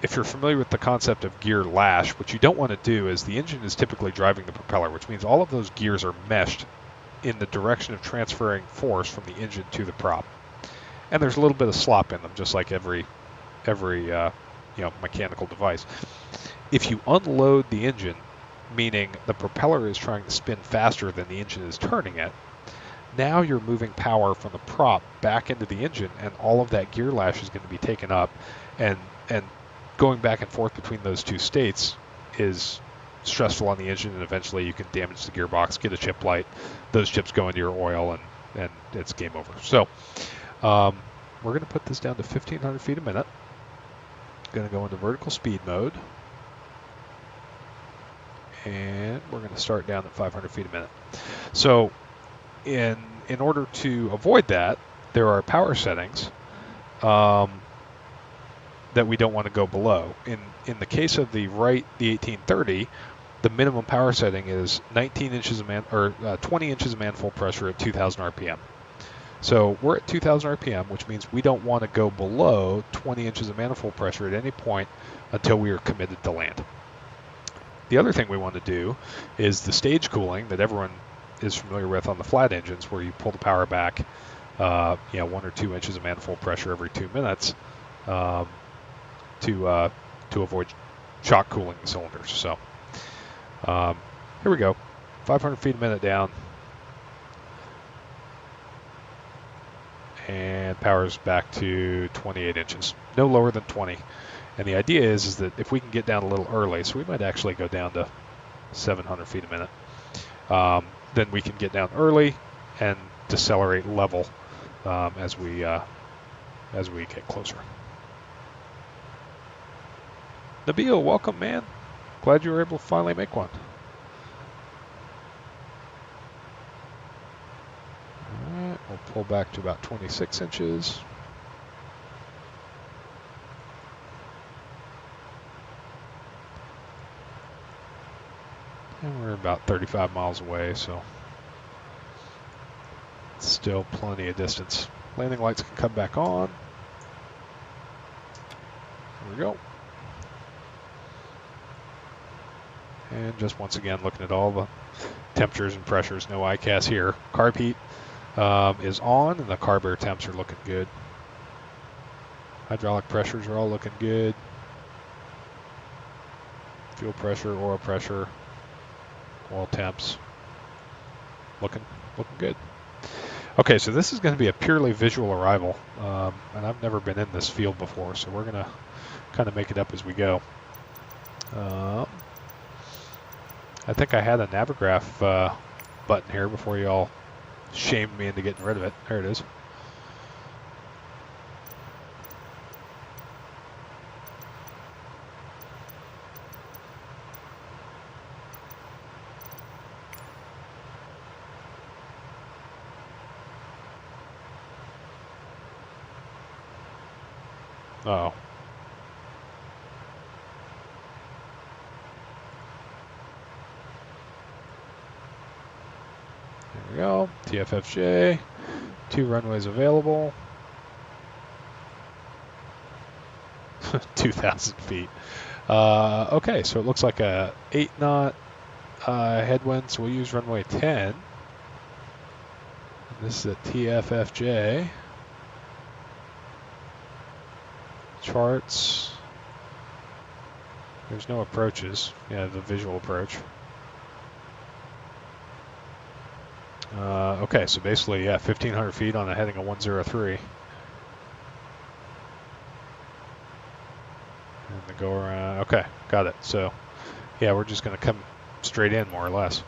S1: if you're familiar with the concept of gear lash, what you don't want to do is the engine is typically driving the propeller, which means all of those gears are meshed in the direction of transferring force from the engine to the prop. And there's a little bit of slop in them, just like every mechanical device. If you unload the engine, meaning the propeller is trying to spin faster than the engine is turning it, now you're moving power from the prop back into the engine, and all of that gear lash is going to be taken up, and going back and forth between those two states is stressful on the engine, and eventually you can damage the gearbox, get a chip light, those chips go into your oil, and it's game over. So we're going to put this down to 1,500 feet a minute. Going to go into vertical speed mode, and we're going to start down at 500 feet a minute. So in order to avoid that, there are power settings that we don't want to go below. In the case of the Wright, the 1830, the minimum power setting is 19 inches of 20 inches of manifold pressure at 2,000 RPM. So we're at 2,000 RPM, which means we don't want to go below 20 inches of manifold pressure at any point until we are committed to land. The other thing we want to do is the stage cooling that everyone is familiar with on the flat engines, where you pull the power back, 1 or 2 inches of manifold pressure every 2 minutes to avoid shock cooling the cylinders. So here we go, 500 feet a minute down, and power's back to 28 inches, no lower than 20. And the idea is that if we can get down a little early, so we might actually go down to 700 feet a minute, then we can get down early and decelerate level as we get closer. Nabil, welcome, man. Glad you were able to finally make one. All right, we'll pull back to about 26 inches. And we're about 35 miles away, so still plenty of distance. Landing lights can come back on. There we go. And just once again, looking at all the temperatures and pressures, no ICAS here. Carb heat is on, and the carb air temps are looking good. Hydraulic pressures are all looking good. Fuel pressure, oil pressure, oil temps, looking good. Okay, so this is going to be a purely visual arrival, and I've never been in this field before, so we're going to kind of make it up as we go. I think I had a Navigraph button here before you all shamed me into getting rid of it. There it is. Oh. There we go. TFFJ. 2 runways available. 2,000 feet. Okay, so it looks like a 8-knot headwind, so we'll use runway 10. And this is a TFFJ. Charts. There's no approaches. Yeah, the visual approach. Okay, so basically, yeah, 1,500 feet on a heading of 103. And the go around. Okay, got it. So, yeah, we're just going to come straight in, more or less.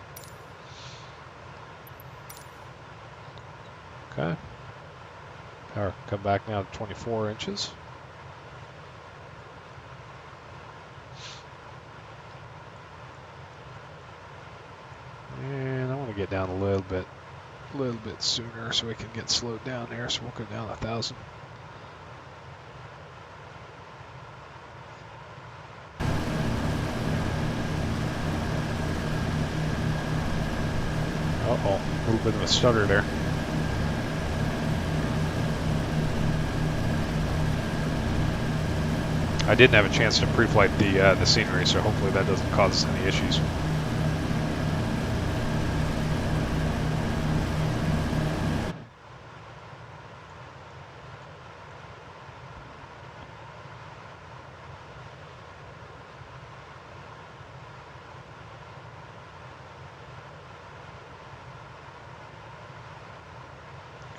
S1: Okay. Power come back now to 24 inches. And I want to get down a little bit sooner so we can get slowed down there. So we'll go down 1,000. Uh-oh, a little bit of a stutter there. I didn't have a chance to pre-flight the scenery, so hopefully that doesn't cause us any issues.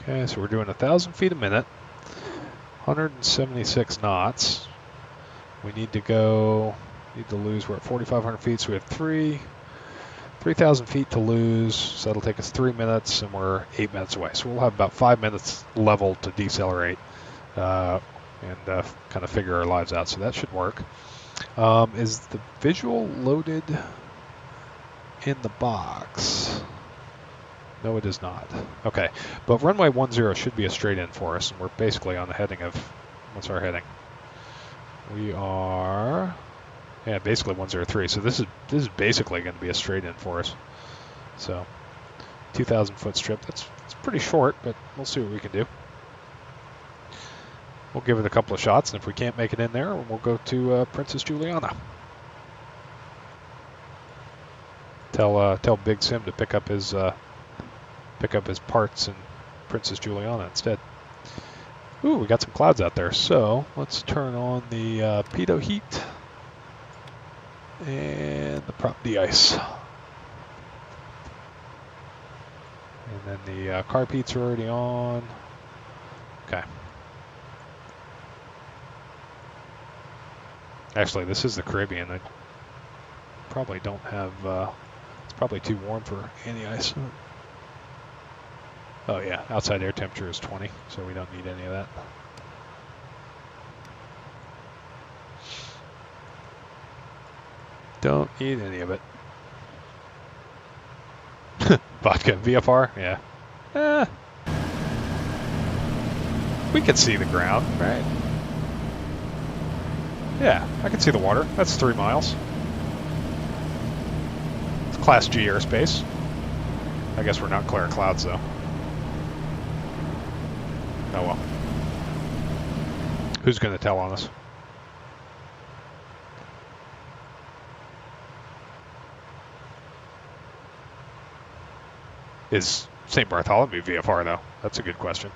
S1: Okay, so we're doing 1,000 feet a minute, 176 knots. We need to lose, we're at 4,500 feet, so we have 3,000 feet to lose, so that'll take us 3 minutes, and we're 8 minutes away. So we'll have about 5 minutes level to decelerate and kind of figure our lives out, so that should work. Is the visual loaded in the box? No, it is not. Okay, but runway 10 should be a straight in for us, and we're basically on the heading of, what's our heading? We are, yeah, basically 103. So this is basically going to be a straight in for us. So 2,000 foot strip. That's pretty short, but we'll see what we can do. We'll give it a couple of shots, and if we can't make it in there, we'll go to Princess Juliana. Tell Big Sim to pick up his parts in Princess Juliana instead. Ooh, we got some clouds out there. So let's turn on the pitot heat and the prop de-ice. And then the carb heats are already on. Okay. Actually, this is the Caribbean. I probably don't have, it's probably too warm for anti-ice. Oh yeah, outside air temperature is 20, so we don't need any of that. Don't need any of it. Vodka, VFR, yeah. We can see the ground, right? Yeah, I can see the water. That's 3 miles. It's Class G airspace. I guess we're not clearing clouds, though. Oh well. Who's going to tell on us? Is St. Bartholomew VFR, though? That's a good question.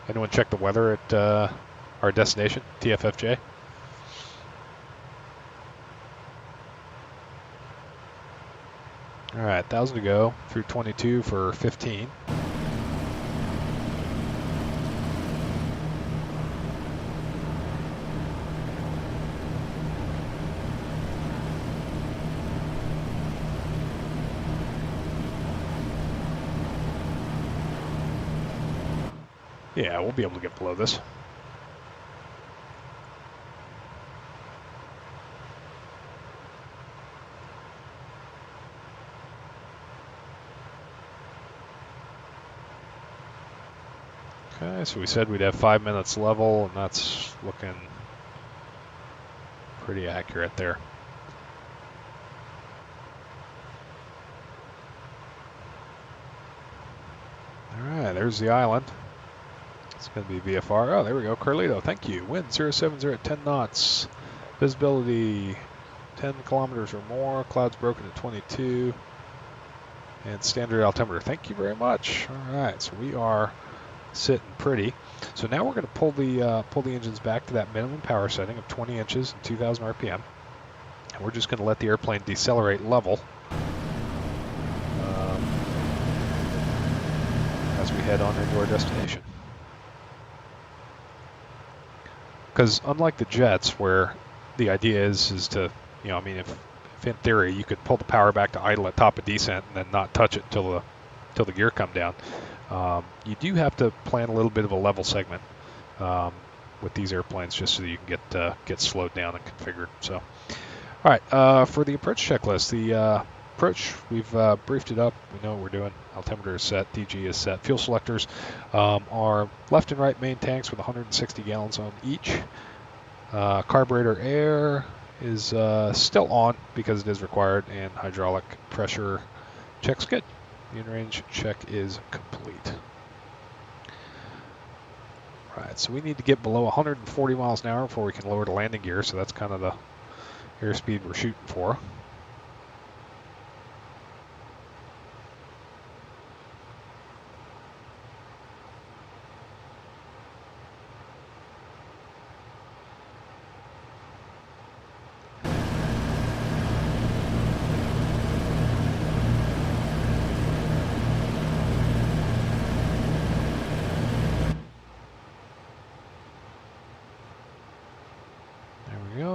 S1: Anyone check the weather at our destination, TFFJ? All right, 1,000 to go through 22 for 15. Yeah, we'll be able to get below this. Okay, so we said we'd have 5 minutes level, and that's looking pretty accurate there. All right, there's the island. It's going to be VFR. Oh, there we go. Carlito, thank you. Wind 070 at 10 knots. Visibility 10 kilometers or more. Clouds broken at 22. And standard altimeter. Thank you very much. All right, so we are sitting pretty. So now we're going to pull the engines back to that minimum power setting of 20 inches and 2,000 RPM. And we're just going to let the airplane decelerate level as we head on into our destination. Because unlike the jets, where the idea is to, I mean, if in theory you could pull the power back to idle at top of descent and then not touch it till the gear come down, you do have to plan a little bit of a level segment with these airplanes just so that you can get slowed down and configured. So, all right, for the approach checklist, the approach, we've briefed it up. We know what we're doing. Altimeter is set, DG is set. Fuel selectors are left and right main tanks with 160 gallons on each. Carburetor air is still on because it is required, and hydraulic pressure check's good. The in-range check is complete. Right, so we need to get below 140 miles an hour before we can lower the landing gear, so that's kind of the airspeed we're shooting for.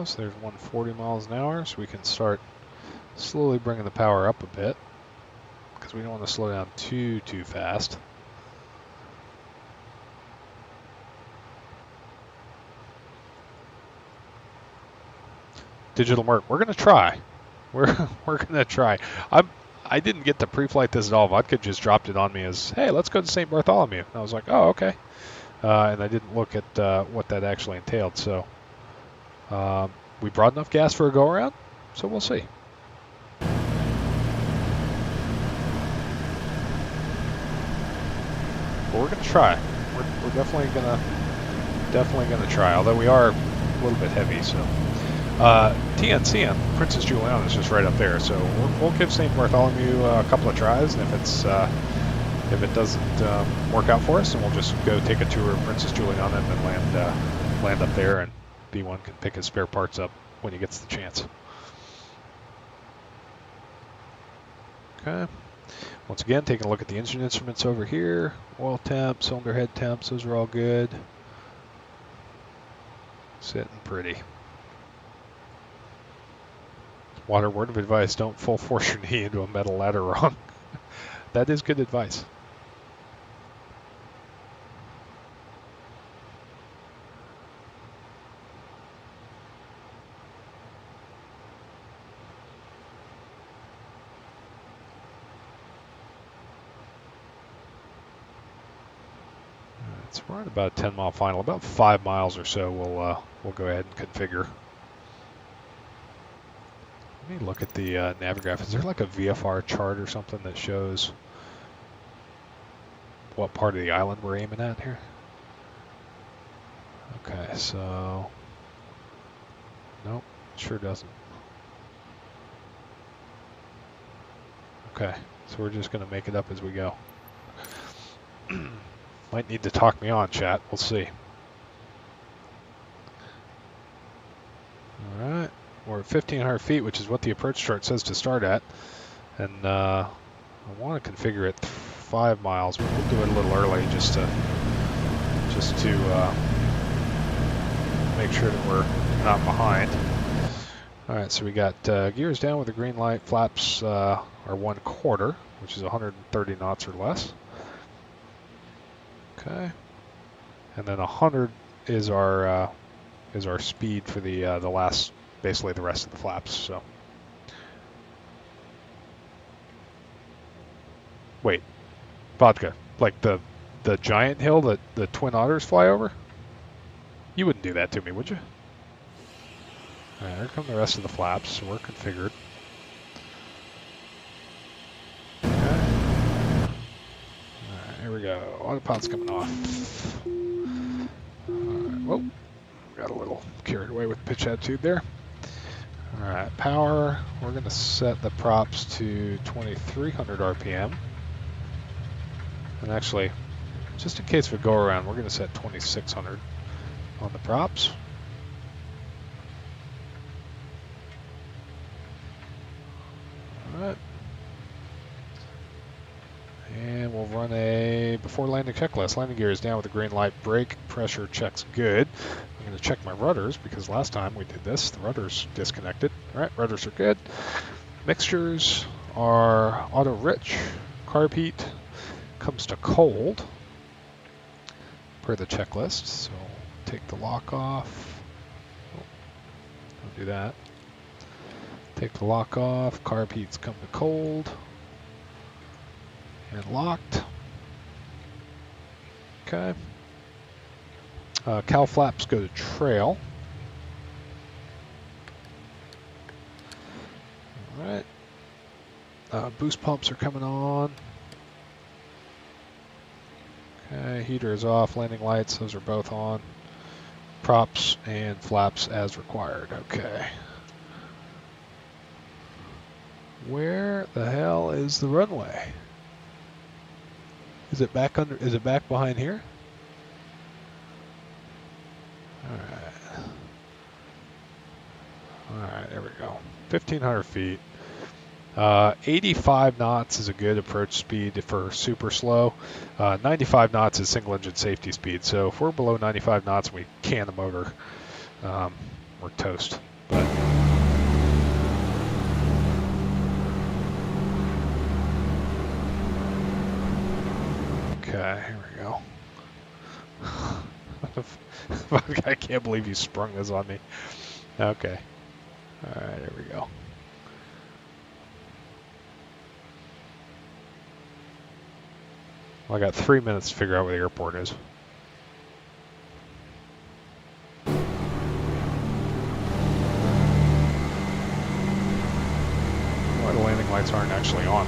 S1: So there's 140 miles an hour, so we can start slowly bringing the power up a bit because we don't want to slow down too fast. Digital Merc, we're going to try. We're going to try. I didn't get to pre-flight this at all. Vodka just dropped it on me as, hey, let's go to St. Bartholomew. And I was like, oh, okay. And I didn't look at what that actually entailed, so We brought enough gas for a go-around, so we'll see. But we're going to try. We're definitely gonna try, although we are a little bit heavy, so. TNC on Princess Juliana is just right up there, so we'll give St. Bartholomew a couple of tries, and if it doesn't work out for us, then we'll just go take a tour of Princess Juliana and then land up there, and B1 can pick his spare parts up when he gets the chance. Okay. Once again, taking a look at the engine instruments over here. Oil temp, cylinder head temps, those are all good. Sitting pretty. Water word of advice, don't full force your knee into a metal ladder rung. That is good advice. So we're at about a 10-mile final. About 5 miles or so we'll go ahead and configure. Let me look at the Navigraph. Is there like a VFR chart or something that shows what part of the island we're aiming at here? Okay, so nope, sure doesn't. Okay, so we're just going to make it up as we go. Might need to talk me on, chat. We'll see. All right, we're at 1,500 feet, which is what the approach chart says to start at. And I want to configure it 5 miles, but we'll do it a little early just to make sure that we're not behind. All right, so we got gears down with a green light. Flaps are 1/4, which is 130 knots or less. Okay, and then 100 is our speed for the last, basically the rest of the flaps. So, wait, vodka, like the giant hill that the Twin Otters fly over? You wouldn't do that to me, would you? All right, here come the rest of the flaps. So we're configured. Here we go. Autopilot's coming off. Alright, whoa. Got a little carried away with pitch attitude there. Alright, power. We're going to set the props to 2,300 RPM. And actually, just in case of a go-around, we're going to set 2,600 on the props. Alright. And we'll run a before landing checklist. Landing gear is down with a green light. Brake pressure checks good. I'm going to check my rudders because last time we did this, the rudders disconnected. All right, rudders are good. Mixtures are auto rich. Carb heat comes to cold per the checklist. So take the lock off. Oh, don't do that. Take the lock off. Carb heats come to cold. And locked. Okay. Cowl flaps go to trail. All right. Boost pumps are coming on. Okay, heater is off. Landing lights, those are both on. Props and flaps as required. Okay. Where the hell is the runway? Is it back under? Is it back behind here? All right. All right, there we go. 1,500 feet. 85 knots is a good approach speed for super slow. 95 knots is single engine safety speed. So if we're below 95 knots and we can the motor, we're toast. But okay, here we go. I can't believe you sprung this on me. Okay. All right, here we go. Well, I got 3 minutes to figure out where the airport is. landing lights aren't actually on.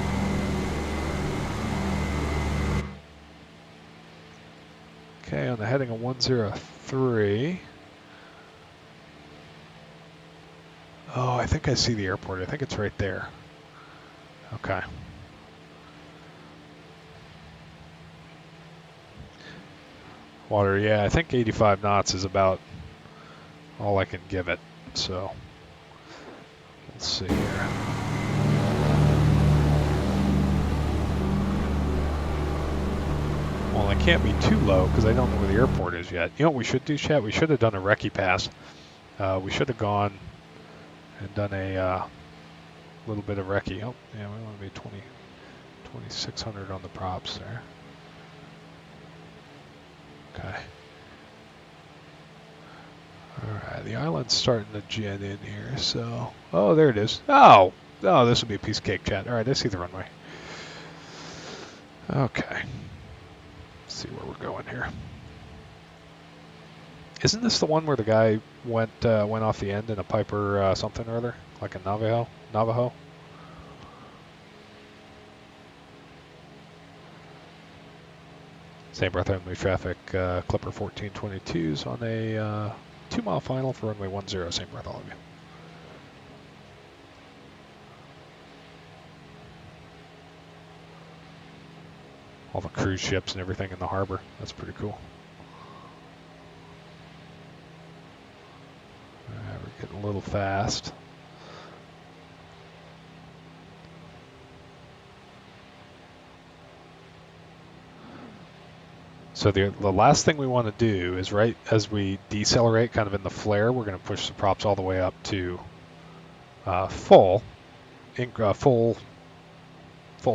S1: Okay, on the heading of 103. Oh, I think I see the airport. I think it's right there. Okay. Water, yeah, I think 85 knots is about all I can give it. So, let's see here. Well, it can't be too low because I don't know where the airport is yet. You know what we should do, chat? We should have done a recce pass. We should have gone and done a little bit of recce. Oh, yeah, we want to be 2,600 on the props there. Okay. Alright, the island's starting to jet in here, so... Oh, there it is. Oh! Oh, this will be a piece of cake, chat. Alright, I see the runway. Okay. Let's see where we're going here. Isn't this the one where the guy went off the end in a Piper something or other? Like a Navajo? Same breath only traffic, Clipper 1422s on a 2-mile final for runway 10. Same breath, all of you. All the cruise ships and everything in the harbor. That's pretty cool. Alright, we're getting a little fast. So the last thing we want to do is right as we decelerate kind of in the flare, we're going to push the props all the way up to full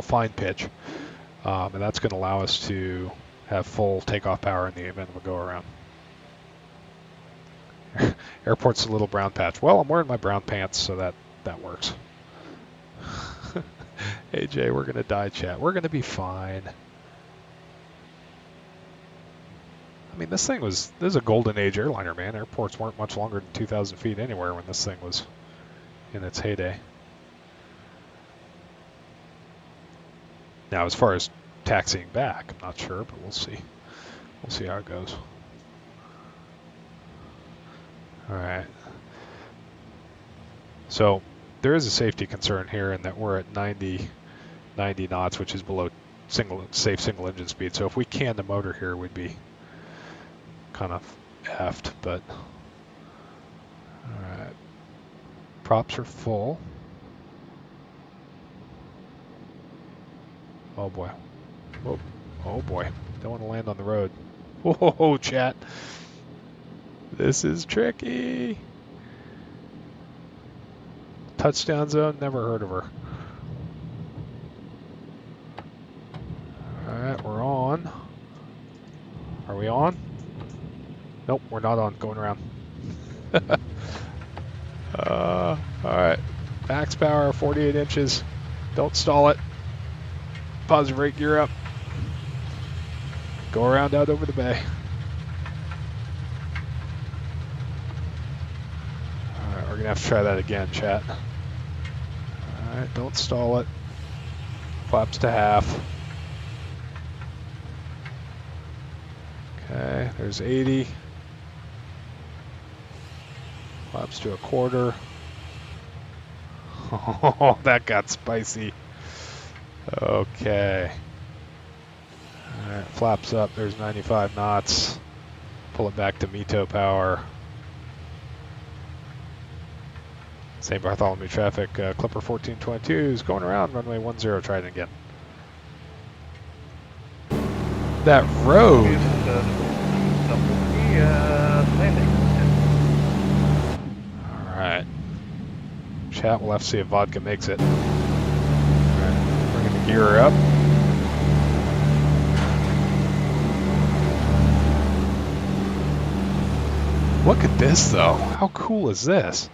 S1: fine pitch. And that's going to allow us to have full takeoff power in the event of a go around. Airport's a little brown patch. Well, I'm wearing my brown pants, so that works. Hey Jay, we're going to die, chat. We're going to be fine. I mean, this is a golden age airliner, man. Airports weren't much longer than 2,000 feet anywhere when this thing was in its heyday. Now, as far as taxiing back, I'm not sure, but we'll see. We'll see how it goes. All right. So there is a safety concern here in that we're at 90 knots, which is below safe single engine speed. So if we can the motor here, we'd be kind of effed, but all right. Props are full. Oh boy. Whoa. Oh boy. Don't want to land on the road. Whoa, chat. This is tricky. Touchdown zone, never heard of her. All right, we're on. Are we on? Nope, we're not on. Going around. All right. Max power, 48 inches. Don't stall it. Positive rate, gear up. Go around out over the bay. All right, we're gonna have to try that again, chat. All right, don't stall it. Flaps to half. Okay, there's 80. Flaps to a quarter. Oh, that got spicy. Okay. All right, flaps up. There's 95 knots. Pull it back to METO power. St. Bartholomew traffic. Clipper 1422 is going around runway 10. Try it again. That road. All right. Chat, we'll have to see if vodka makes it. All right, we're going to gear her up. Look at this, though. How cool is this?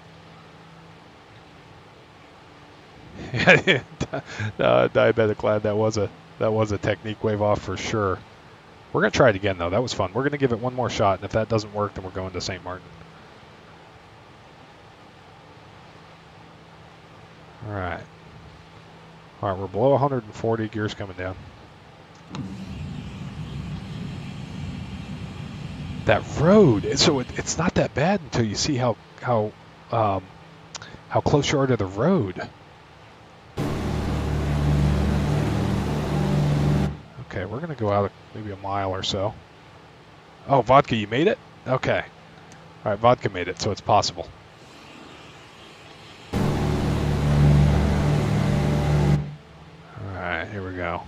S1: Diabetic lad, that was a technique wave off for sure. We're going to try it again, though. That was fun. We're going to give it one more shot, and if that doesn't work, then we're going to St. Martin. All right. All right, we're below 140. Gears coming down. That road, so it's not that bad until you see how close you are to the road. Okay, we're gonna go out maybe a mile or so. Oh, Vodka, you made it? Okay. All right, Vodka made it, so it's possible. All right, here we go.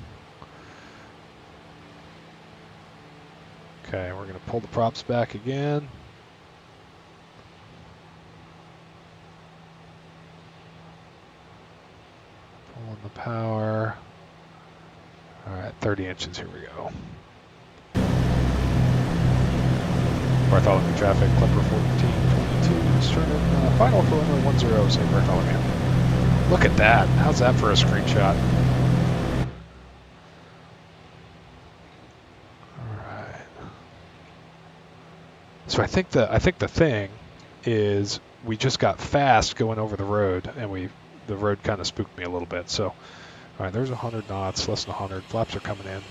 S1: Okay, we're gonna pull the props back again. Pulling the power. All right, 30 inches, here we go. Bartholomew traffic, Clipper 1422, started final for runway 10, St. Bartholomew. Look at that, how's that for a screenshot? Alright. So I think the thing is we just got fast going over the road, and the road kind of spooked me a little bit, so all right, there's 100 knots, less than 100. Flaps are coming in.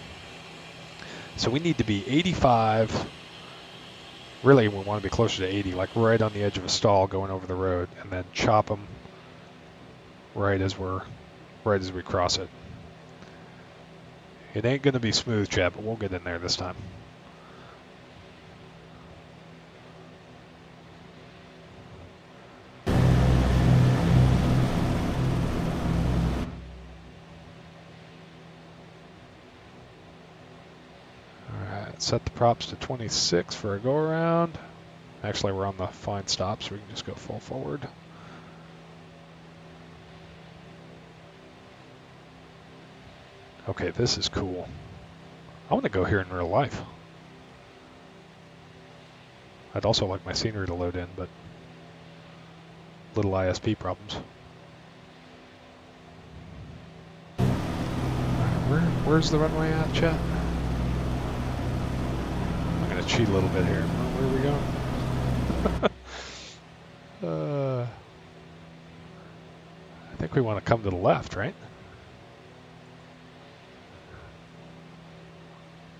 S1: So we need to be 85. Really, we want to be closer to 80, like right on the edge of a stall going over the road, and then chop them right as we cross it. It ain't going to be smooth, Chad, but we'll get in there this time. Set the props to 26 for a go around. Actually, we're on the fine stop, so we can just go full forward. Okay, this is cool. I want to go here in real life. I'd also like my scenery to load in, but little ISP problems. Where's the runway at, chat? Cheat a little bit here. Where are we going? I think we want to come to the left, right?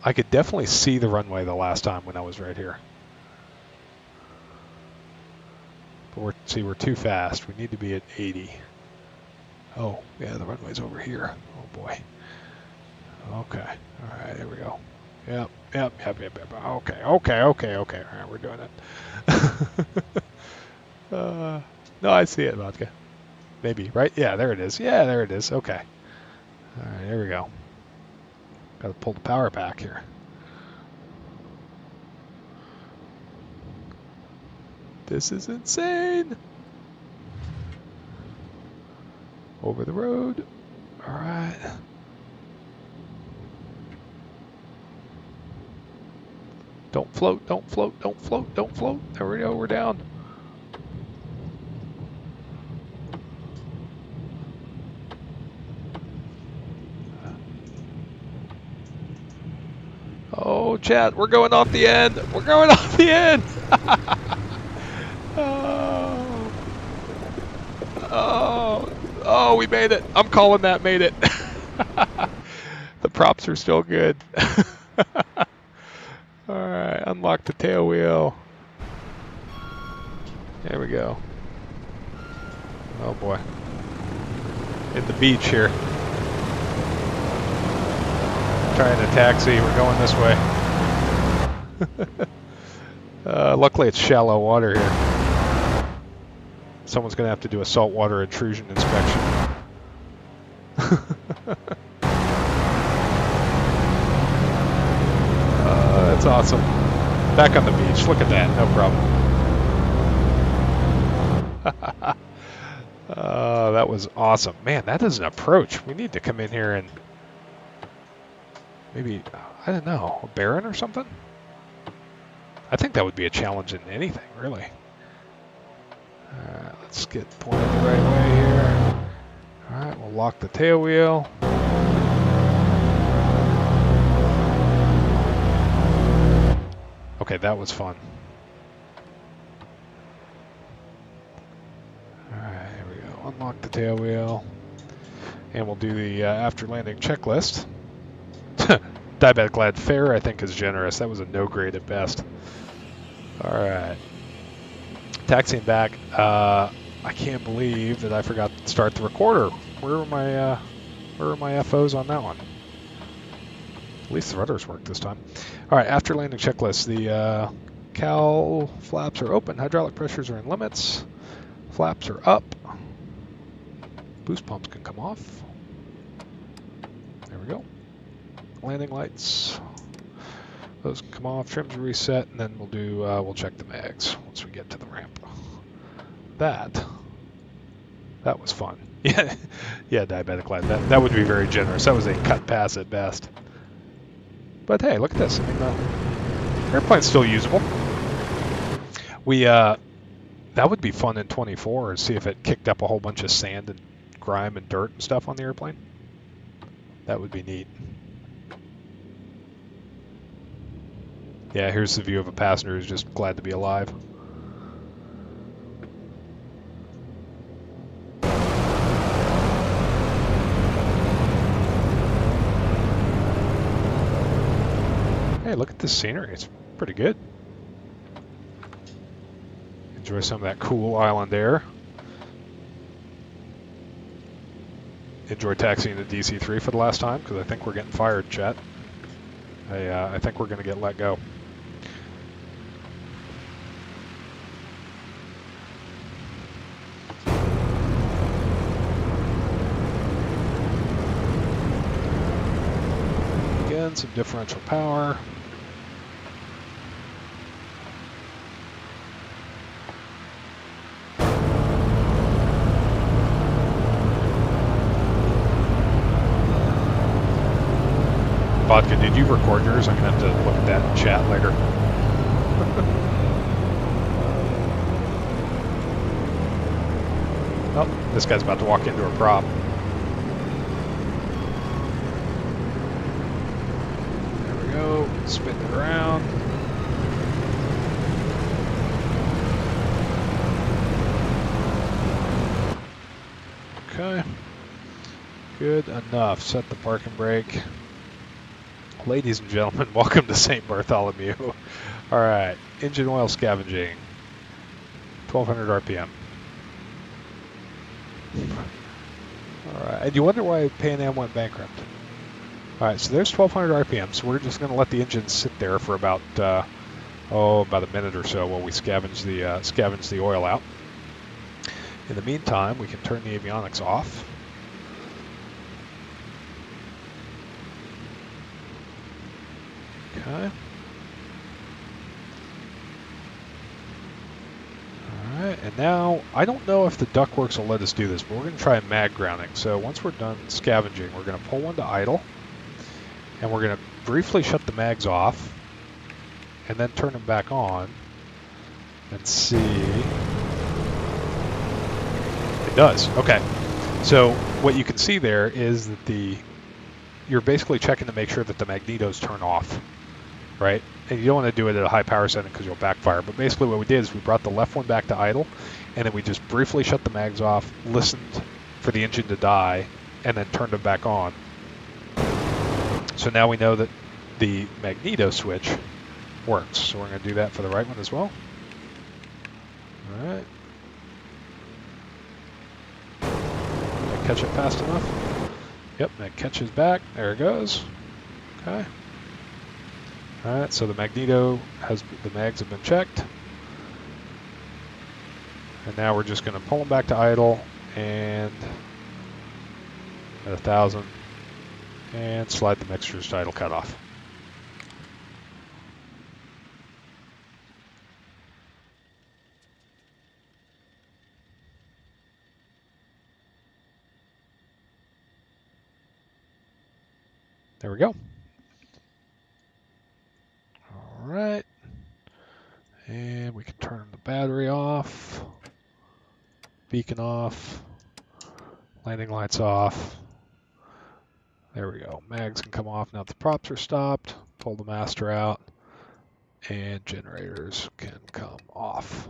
S1: I could definitely see the runway the last time when I was right here. But we're too fast. We need to be at 80. Oh, yeah, the runway's over here. Oh boy. Okay. All right, here we go. Yep. Okay. All right, we're doing it. No, I see it, Vodka. Maybe, right? Yeah, there it is. Yeah, there it is. Okay. All right, here we go. Got to pull the power back here. This is insane. Over the road. All right. Don't float, don't float, don't float, don't float. There we go, we're down. Oh, chat, we're going off the end. We're going off the end. Oh, we made it. I'm calling that made it. The props are still good. All right, unlock the tail wheel. There we go. Oh boy. Hit the beach here. Trying to taxi, we're going this way. Luckily it's shallow water here. Someone's gonna have to do a saltwater intrusion inspection. That's awesome. Back on the beach, look at that, no problem. That was awesome. Man, that is an approach. We need to come in here and maybe, I don't know, a Baron or something? I think that would be a challenge in anything, really. Let's get pointed the right way here. All right, we'll lock the tail wheel. Okay, that was fun. All right, here we go. Unlock the tail wheel. And we'll do the after landing checklist. Diabetic Lad fair, I think, is generous. That was a no grade at best. All right. Taxiing back. I can't believe that I forgot to start the recorder. Where are my FOs on that one? At least the rudders work this time. All right, after landing checklist, the cowl flaps are open, hydraulic pressures are in limits, flaps are up, boost pumps can come off. There we go. Landing lights, those can come off, trims are reset, and then we'll check the mags once we get to the ramp. That was fun. Yeah, yeah, Diabetic Lad. That would be very generous. That was a cut pass at best. But hey, look at this. I mean, the airplane's still usable. That would be fun in 24, see if it kicked up a whole bunch of sand and grime and dirt and stuff on the airplane. That would be neat. Yeah, here's the view of a passenger who's just glad to be alive. Hey, look at this scenery. It's pretty good. Enjoy some of that cool island air. Enjoy taxiing to DC-3 for the last time, because I think we're getting fired, chat. I think we're going to get let go. Again, some differential power. Vodka, did you record yours? I'm going to have to look at that in chat later. Oh, this guy's about to walk into a prop. There we go. Spin it around. Okay. Good enough. Set the parking brake. Ladies and gentlemen, welcome to St. Bartholomew. All right, engine oil scavenging, 1,200 RPM. All right, and you wonder why Pan Am went bankrupt. All right, so there's 1,200 RPM, so we're just going to let the engine sit there for about a minute or so while we scavenge the oil out. In the meantime, we can turn the avionics off. Okay. Alright, and now, I don't know if the Duckworks will let us do this, but we're going to try mag grounding. So once we're done scavenging, we're going to pull one to idle, and we're going to briefly shut the mags off, and then turn them back on, and see. It does, okay. So what you can see there is that you're basically checking to make sure that the magnetos turn off. Right? And you don't want to do it at a high power setting because you'll backfire. But basically what we did is we brought the left one back to idle, and then we just briefly shut the mags off, listened for the engine to die, and then turned them back on. So now we know that the magneto switch works. So we're going to do that for the right one as well. All right. Did I catch it fast enough? Yep, that catches back. There it goes. Okay. All right, so the mags have been checked. And now we're just going to pull them back to idle and at 1,000 and slide the mixtures to idle cutoff. There we go. All right. And we can turn the battery off, beacon off, landing lights off. There we go. Mags can come off now that the props are stopped. Pull the master out, and generators can come off.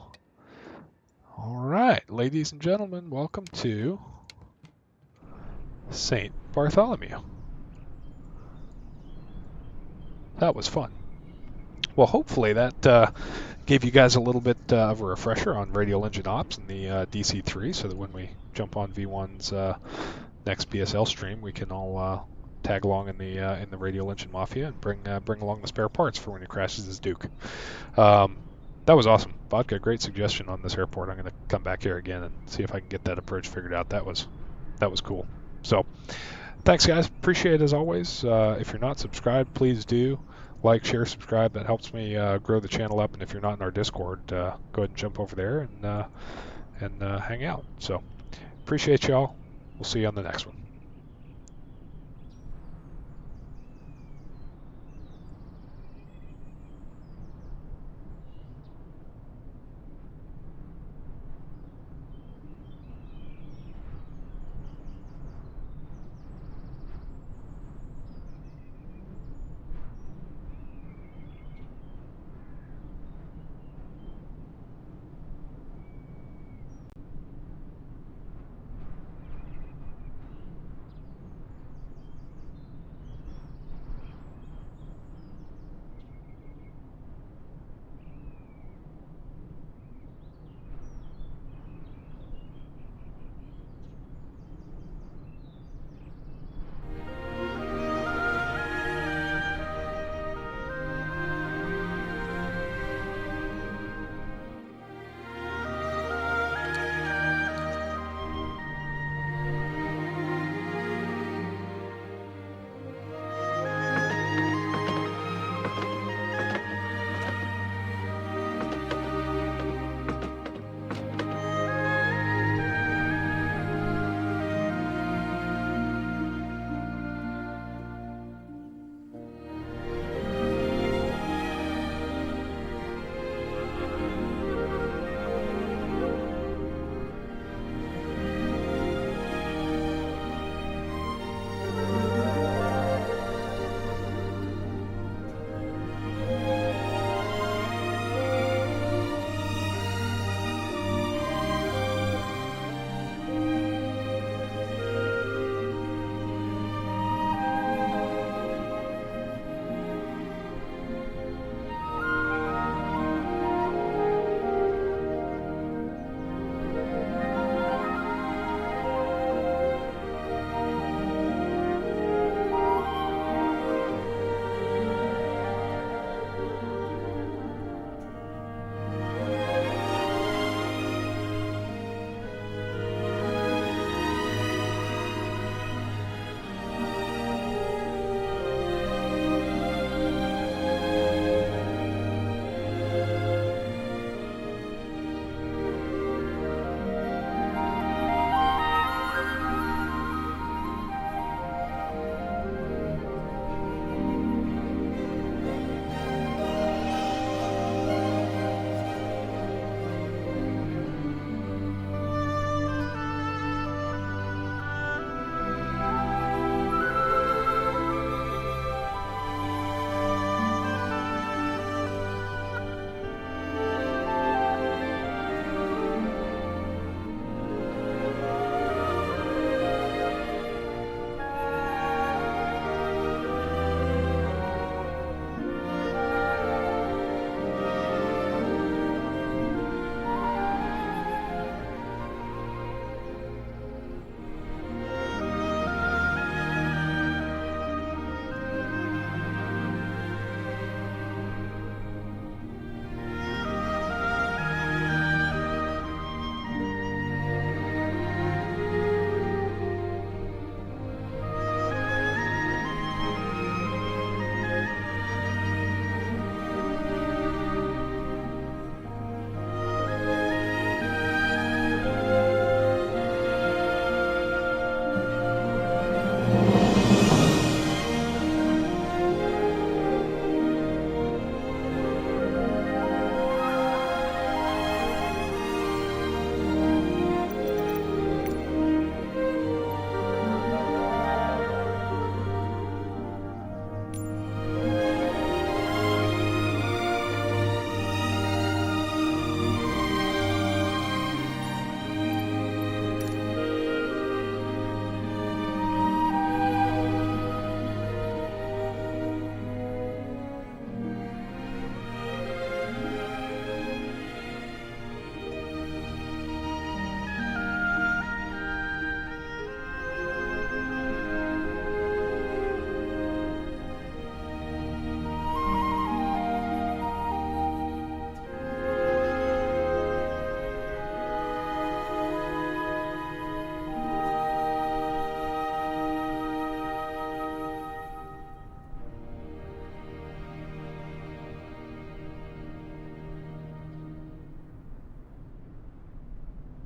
S1: All right, ladies and gentlemen, welcome to St. Bartholomew. That was fun. Well, hopefully that gave you guys a little bit of a refresher on Radial Engine Ops and the DC-3, so that when we jump on V1's next BSL stream, we can all tag along in the Radial Engine Mafia and bring along the spare parts for when he crashes his Duke. That was awesome. Vodka, great suggestion on this airport. I'm going to come back here again and see if I can get that approach figured out. That was cool. So, thanks guys. Appreciate it as always. If you're not subscribed, please do. Like, share, subscribe. That helps me grow the channel up. And if you're not in our Discord, go ahead and jump over there and hang out. So, appreciate y'all. We'll see you on the next one.